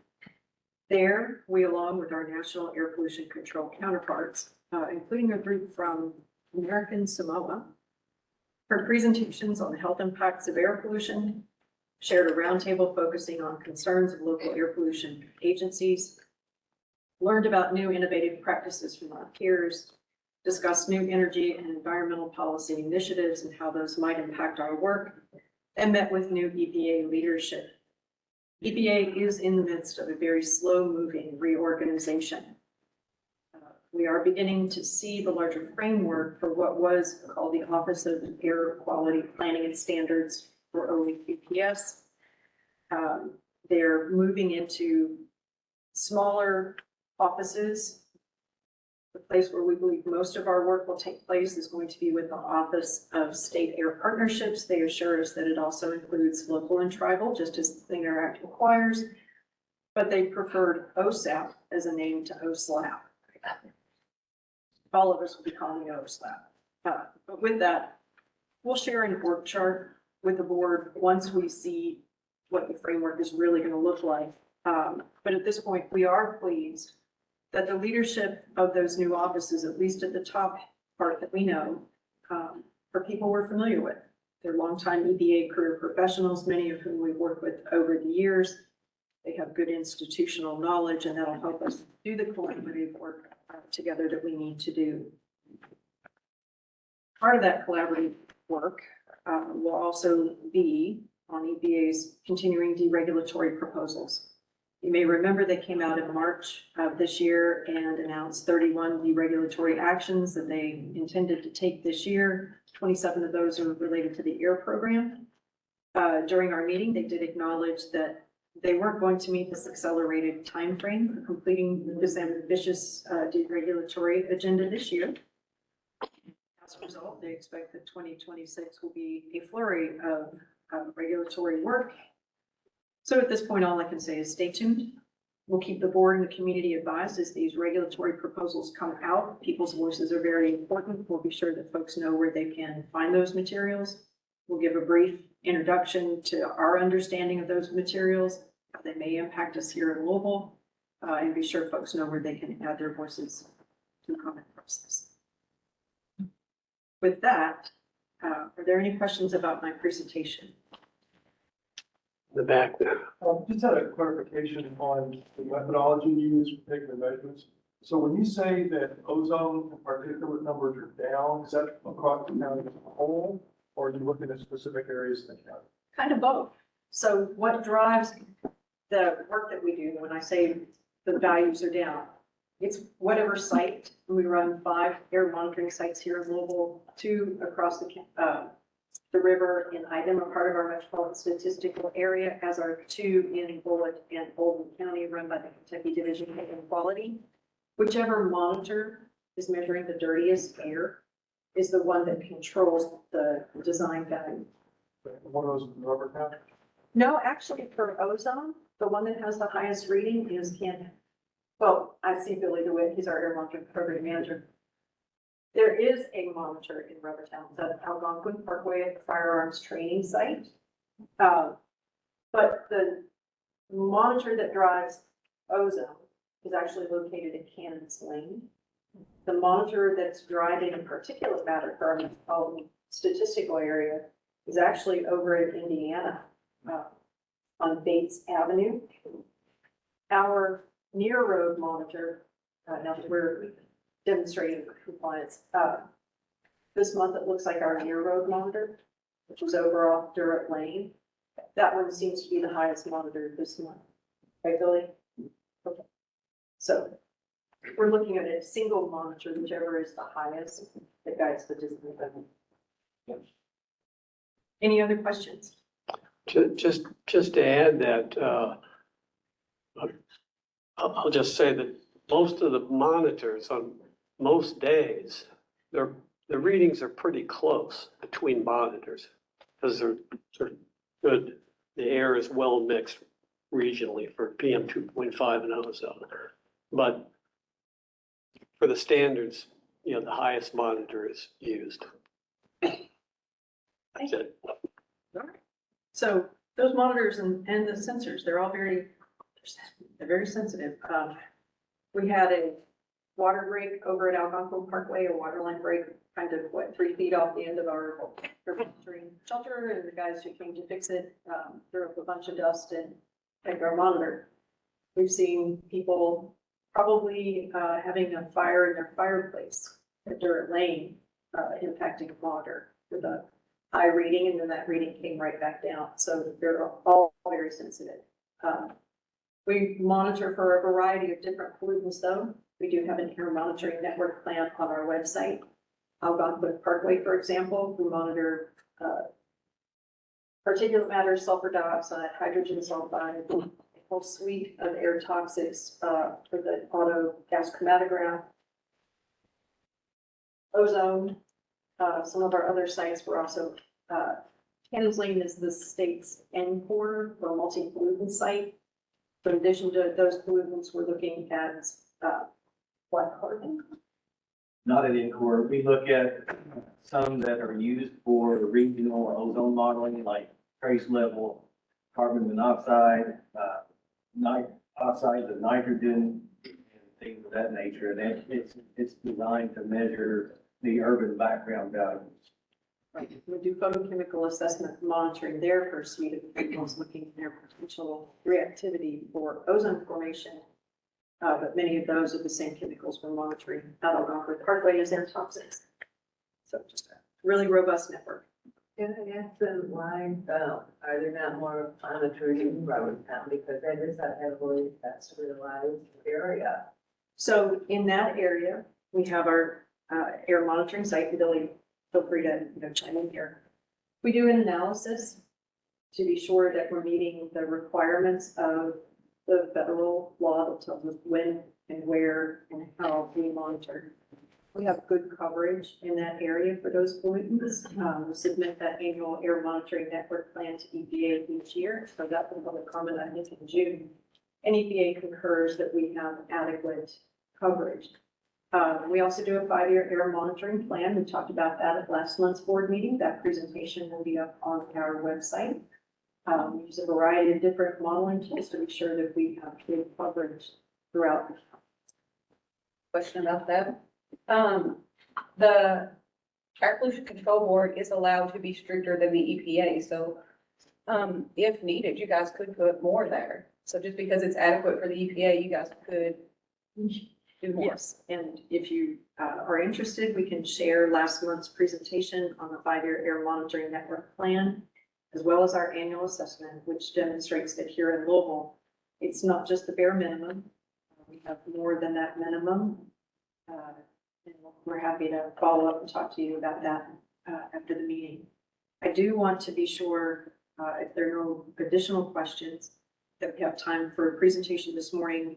S5: There, we, along with our national air pollution control counterparts, including a group from American Samoa, heard presentations on the health impacts of air pollution, shared a roundtable focusing on concerns of local air pollution agencies, learned about new innovative practices from our peers, discussed new energy and environmental policy initiatives and how those might impact our work, and met with new EPA leadership. EPA is in the midst of a very slow-moving reorganization. We are beginning to see the larger framework for what was called the Office of Air Quality Planning and Standards, or OEPS. They're moving into smaller offices. The place where we believe most of our work will take place is going to be with the Office of State Air Partnerships. They assure us that it also includes local and tribal, just as the Clean Air Act requires, but they preferred OSAP as a name to OSLAP. All of us will be calling it OSLAP. But with that, we'll share an org chart with the board once we see what the framework is really going to look like. But at this point, we are pleased that the leadership of those new offices, at least at the top part that we know, are people we're familiar with. They're longtime EPA career professionals, many of whom we've worked with over the years. They have good institutional knowledge, and that'll help us do the collaborative work together that we need to do. Part of that collaborative work will also be on EPA's continuing deregulatory proposals. You may remember they came out in March of this year and announced 31 deregulatory actions that they intended to take this year. 27 of those are related to the air program. During our meeting, they did acknowledge that they weren't going to meet this accelerated timeframe for completing this ambitious deregulatory agenda this year. As a result, they expect that 2026 will be a flurry of regulatory work. So at this point, all I can say is stay tuned. We'll keep the board and the community advised as these regulatory proposals come out. People's voices are very important. We'll be sure that folks know where they can find those materials. We'll give a brief introduction to our understanding of those materials, how they may impact us here in Louisville, and be sure folks know where they can add their voices to the comment process. With that, are there any questions about my presentation?
S2: The back there.
S11: Just had a clarification on the methodology you use for taking the measurements. So when you say that ozone and particulate numbers are down, is that across the county as a whole, or are you looking at specific areas in the county?
S5: Kind of both. So what drives the work that we do, when I say the values are down, it's whatever site. We run 5 air monitoring sites here in Louisville, 2 across the river in Item, a part of our metropolitan statistical area, as are 2 in Bullitt and Bolton County, run by the Kentucky Division of Air Quality. Whichever monitor is measuring the dirtiest air is the one that controls the design value.
S11: One of those in Rubber County?
S5: No, actually for ozone, the one that has the highest reading is well, I see Billy DeWitt, he's our air monitoring program manager. There is a monitor in Rubbertown, the Algonquin Parkway Firearms Training Site. But the monitor that drives ozone is actually located in Cannons Lane. The monitor that's driving particulate matter for our metropolitan statistical area is actually over in Indiana, on Bates Avenue. Our near road monitor, now that we're demonstrating compliance, this month it looks like our near road monitor, which is over off Durrett Lane. That one seems to be the highest monitor this month. Right, Billy? So we're looking at a single monitor, whichever is the highest, that guides the discipline. Any other questions?
S2: Just to add that, I'll just say that most of the monitors on most days, the readings are pretty close between monitors because they're good. The air is well mixed regionally for PM 2.5 and ozone. But for the standards, the highest monitor is used. That's it.
S5: So those monitors and the sensors, they're very sensitive. We had a water break over at Algonquin Parkway, a water line break, kind of 3 feet off the end of our monitoring shelter, and the guys who came to fix it, threw up a bunch of dust and checked our monitor. We've seen people probably, having a fire in their fireplace at Durrett Lane, impacting a monitor with a high reading, and then that reading came right back down. So they're all very sensitive. We monitor for a variety of different pollutants though. We do have an air monitoring network plan on our website. Algonquin Parkway, for example, we monitor particulate matter, sulfur dioxide, hydrogen sulfide, a whole suite of air toxics for the auto gas chromatograph, ozone. Some of our other sites were also, Hensley is the state's NCOR or multi-pollutant site. In addition to those pollutants, we're looking at black carbon.
S4: Not at Incore. We look at some that are used for regional ozone modeling, like trace level carbon monoxide, oxides of nitrogen, and things of that nature. And it's designed to measure the urban background values.
S5: Right. We do photochemical assessment monitoring there for a suite of chemicals, looking at their potential reactivity for ozone formation. But many of those are the same chemicals we're monitoring out of Algonquin Parkway as air toxics. So just a really robust network.
S12: Can I ask them why, are there not more monitors in Robertstown? Because that is a heavily industrialized area.
S5: So in that area, we have our air monitoring site, and Billy, feel free to chime in here. We do an analysis to be sure that we're meeting the requirements of the federal law that tells us when and where and how we monitor. We have good coverage in that area for those pollutants. We submit that annual air monitoring network plan to EPA each year. So that's a public comment, I think, in June. And EPA concurs that we have adequate coverage. We also do a 5-year air monitoring plan. We talked about that at last month's board meeting. That presentation will be up on our website. We use a variety of different modeling tools to be sure that we have good coverage throughout the county.
S1: Question about that. The Air Pollution Control Board is allowed to be stricter than the EPA, so if needed, you guys could put more there. So just because it's adequate for the EPA, you guys could do more.
S5: Yes, and if you are interested, we can share last month's presentation on the 5-year air monitoring network plan, as well as our annual assessment, which demonstrates that here in Louisville, it's not just the bare minimum. We have more than that minimum. And we're happy to follow up and talk to you about that after the meeting. I do want to be sure, if there are no additional questions, that we have time for a presentation this morning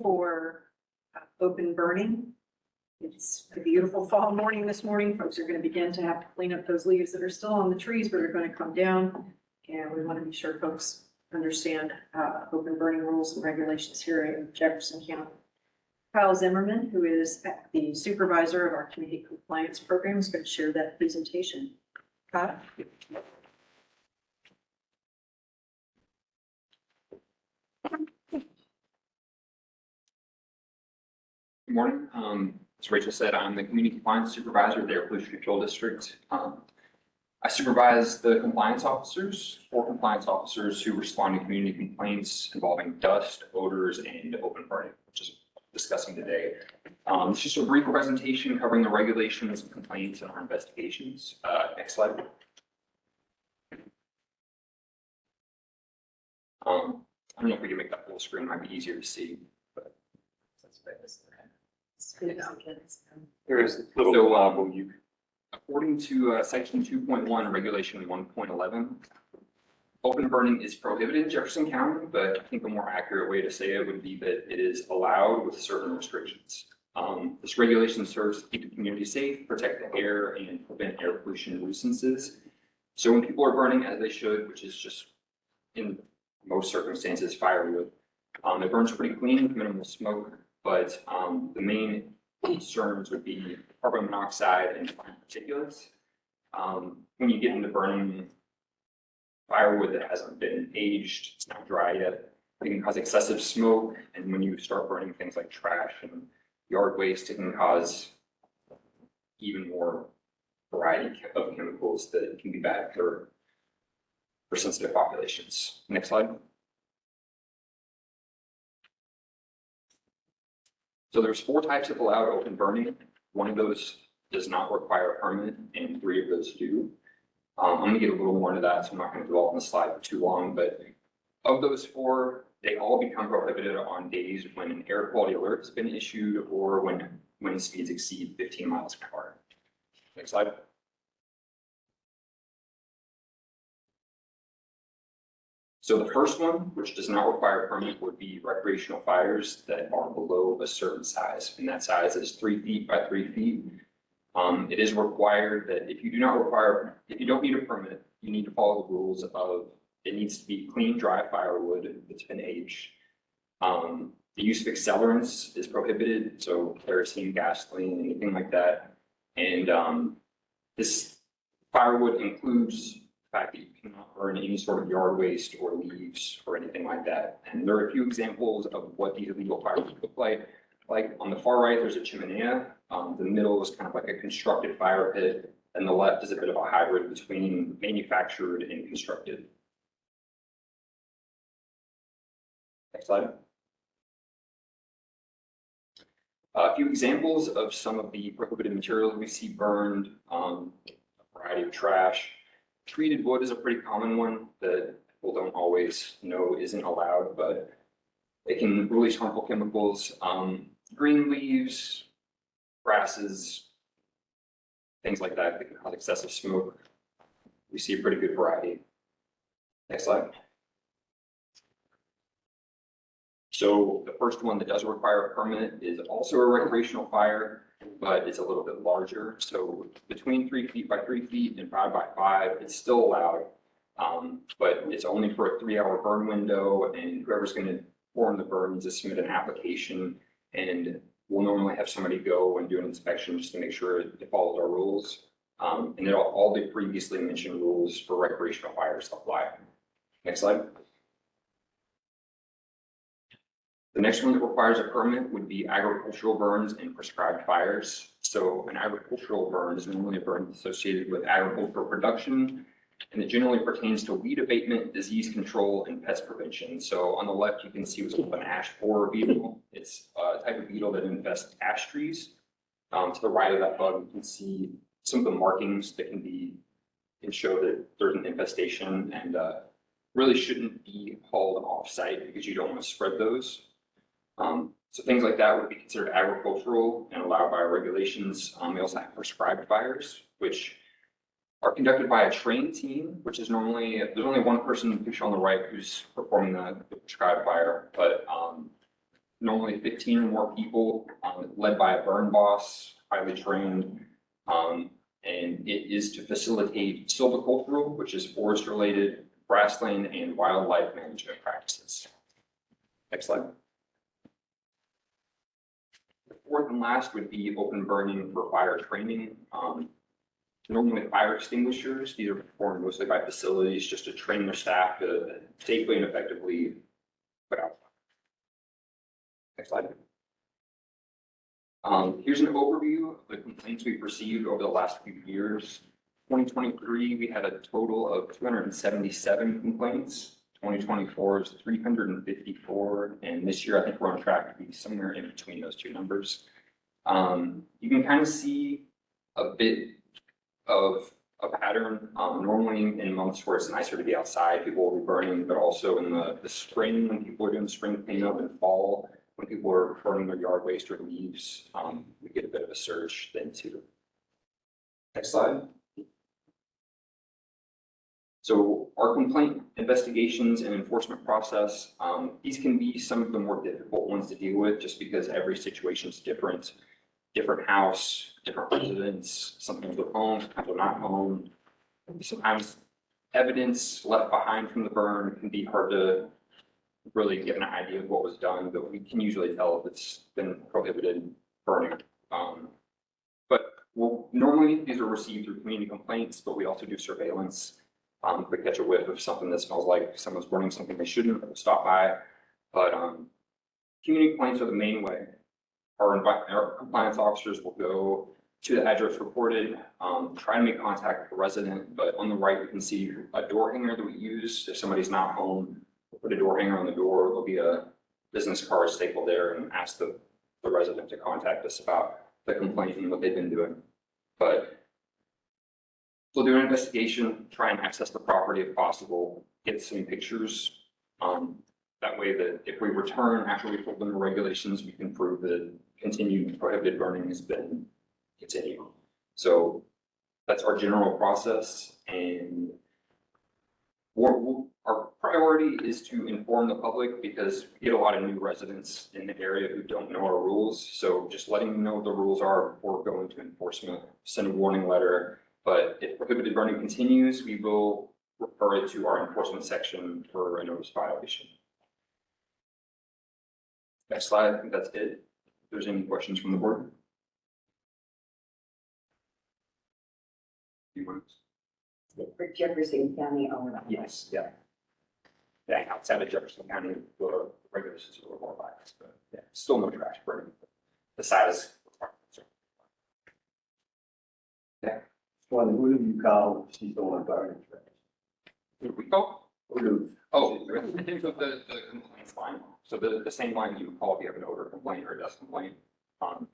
S5: for open burning. It's a beautiful fall morning this morning. Folks are going to begin to have to clean up those leaves that are still on the trees, but are going to come down. And we want to be sure folks understand open burning rules and regulations here in Jefferson County. Kyle Zimmerman, who is the supervisor of our community compliance program, is going to share that presentation. Kyle?
S13: Good morning. As Rachel said, I'm the community compliance supervisor of the Air Pollution Control District. I supervise the compliance officers, 4 compliance officers who respond to community complaints involving dust, odors, and open burning, which is discussing today. It's just a brief presentation covering the regulations, complaints, and our investigations. Next slide. I don't know if we can make that full screen, might be easier to see.
S2: There is a little
S13: So,
S2: toggle you.
S13: According to section 2.1, regulation 1.11, open burning is prohibited in Jefferson County, but I think a more accurate way to say it would be that it is allowed with certain restrictions. This regulation serves to keep the community safe, protect the air, and prevent air pollution nuisances. So when people are burning as they should, which is just in most circumstances firewood, it burns pretty clean, minimal smoke, but the main concerns would be carbon monoxide and fine particulates. When you get into burning firewood that hasn't been aged, it's not dry yet, it can cause excessive smoke. And when you start burning things like trash and yard waste, it can cause even more variety of chemicals that can be bad for sensitive populations. Next slide. So there's 4 types of allowed open burning. 1 of those does not require a permit, and 3 of those do. I'm going to get a little more into that, so I'm not going to dwell on the slide for too long. But of those 4, they all become prohibited on days when an air quality alert has been issued or when wind speeds exceed 15 miles per hour. Next slide. So the first one, which does not require a permit, would be recreational fires that are below a certain size, and that size is 3 feet by 3 feet. It is required that if you don't need a permit, you need to follow the rules of it needs to be clean, dry firewood that's been aged. The use of accelerants is prohibited, so kerosene, gasoline, anything like that. And this firewood includes the fact that you cannot burn any sort of yard waste or leaves or anything like that. And there are a few examples of what these illegal fires look like. Like on the far right, there's a chimenea. The middle is kind of like a constructed fire pit, and the left is a bit of a hybrid between manufactured and constructed. Next slide. A few examples of some of the prohibited materials we see burned, a variety of trash. Treated wood is a pretty common one that people don't always know isn't allowed, but it can release harmful chemicals. Green leaves, grasses, things like that can cause excessive smoke. We see a pretty good variety. Next slide. So the first one that does require a permit is also a recreational fire, but it's a little bit larger. So between 3 feet by 3 feet and 5 by 5, it's still allowed, but it's only for a 3-hour burn window, and whoever's going to perform the burn needs to submit an application, and we'll normally have somebody go and do an inspection just to make sure it follows our rules. And all the previously mentioned rules for recreational fires apply. Next slide. The next one that requires a permit would be agricultural burns and prescribed fires. So an agricultural burn is normally a burn associated with agricultural production, and it generally pertains to weed abatement, disease control, and pest prevention. So on the left, you can see what's called an ash borer beetle. It's a type of beetle that infests ash trees. To the right of that bug, you can see some of the markings that can show that there's an infestation, and really shouldn't be hauled off-site because you don't want to spread those. So things like that would be considered agricultural and allowed by our regulations. We also have prescribed fires, which are conducted by a trained team, which is normally, there's only one person pictured on the right who's performing the prescribed fire, but normally 15 or more people, led by a burn boss, highly trained. And it is to facilitate silvicultural, which is forest-related, grassland, and wildlife management practices. Next slide. The fourth and last would be open burning for fire training. Normally fire extinguishers, these are performed mostly by facilities just to train their staff to safely and effectively put out fire. Next slide. Here's an overview of the complaints we've received over the last few years. 2023, we had a total of 277 complaints. 2024 is 354, and this year I think we're on track to be somewhere in between those two numbers. You can kind of see a bit of a pattern. Normally in months where it's nicer to be outside, people will be burning, but also in the spring, when people are doing spring cleanup, and fall, when people are burning their yard waste or leaves, we get a bit of a surge then too. Next slide. So our complaint investigations and enforcement process, these can be some of the more difficult ones to deal with just because every situation is different. Different house, different residents, sometimes they're home, sometimes they're not home. Sometimes evidence left behind from the burn can be hard to really get an idea of what was done, but we can usually tell if it's been prohibited burning. Normally these are received through community complaints, but we also do surveillance. If we catch a whiff of something that smells like someone's burning something they shouldn't, we'll stop by. But community complaints are the main way. Our compliance officers will go to the address reported, try to make contact with the resident, but on the right, you can see a door hanger that we use. If somebody's not home, we'll put a door hanger on the door. There'll be a business card stapled there and ask the resident to contact us about the complaint and what they've been doing. But we'll do an investigation, try and access the property if possible, get some pictures. That way that if we return after we pull them the regulations, we can prove that continued prohibited burning has been continued. So that's our general process, and our priority is to inform the public because we get a lot of new residents in the area who don't know our rules. So just letting them know what the rules are before going to enforcement, send a warning letter. But if prohibited burning continues, we will refer it to our enforcement section for a notice violation. Next slide, I think that's it. If there's any questions from the board.
S12: For Jefferson County only.
S13: Yes, yeah. Yeah, outside of Jefferson County, the regulations are a little more lax, but yeah, still no trash burning. The size. Yeah.
S4: Well, who do you call if she's going burning trash?
S13: Who do we call?
S4: Who do?
S13: Oh, I think the complaints line. So the same line you would call if you have an odor complaint or a dust complaint.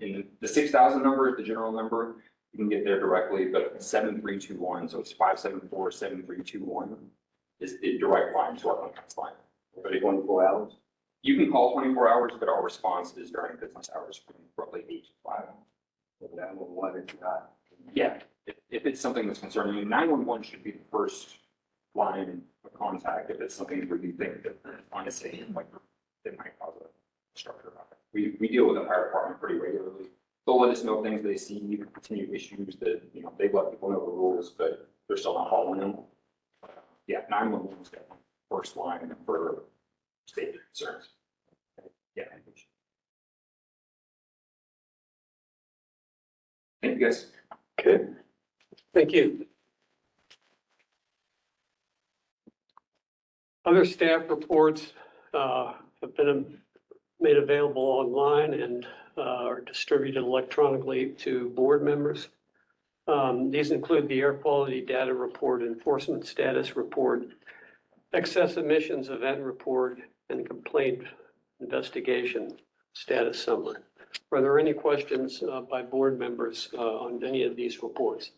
S13: In the 6,000 number is the general number. You can get there directly, but 7321, so it's 574-7321 is the direct line to our complaints line.
S4: 24 hours?
S13: You can call 24 hours, but our response is during business hours from roughly 8 to 5.
S4: That one is not.
S13: Yeah, if it's something that's concerning you, 911 should be the first line of contact if it's something where you think that honestly, like, it might cause a structure. We deal with the fire department pretty regularly. They'll let us know things they see, continued issues that, you know, they've let people know the rules, but they're still not following them. Yeah, 911 is definitely first line for safety concerns. Yeah. Thank you, guys.
S2: Okay, thank you. Other staff reports have been made available online and are distributed electronically to board members. These include the air quality data report, enforcement status report, excess emissions event report, and complaint investigation status summary. Are there any questions by board members on any of these reports?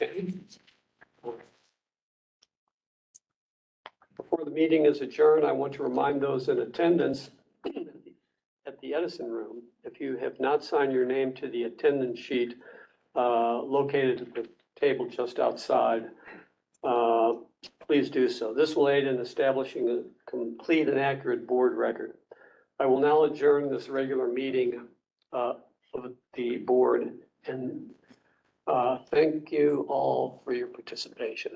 S2: Okay. Before the meeting is adjourned, I want to remind those in attendance at the Edison Room, if you have not signed your name to the attendance sheet located at the table just outside, please do so. This will aid in establishing a complete and accurate board record. I will now adjourn this regular meeting of the board and thank you all for your participation.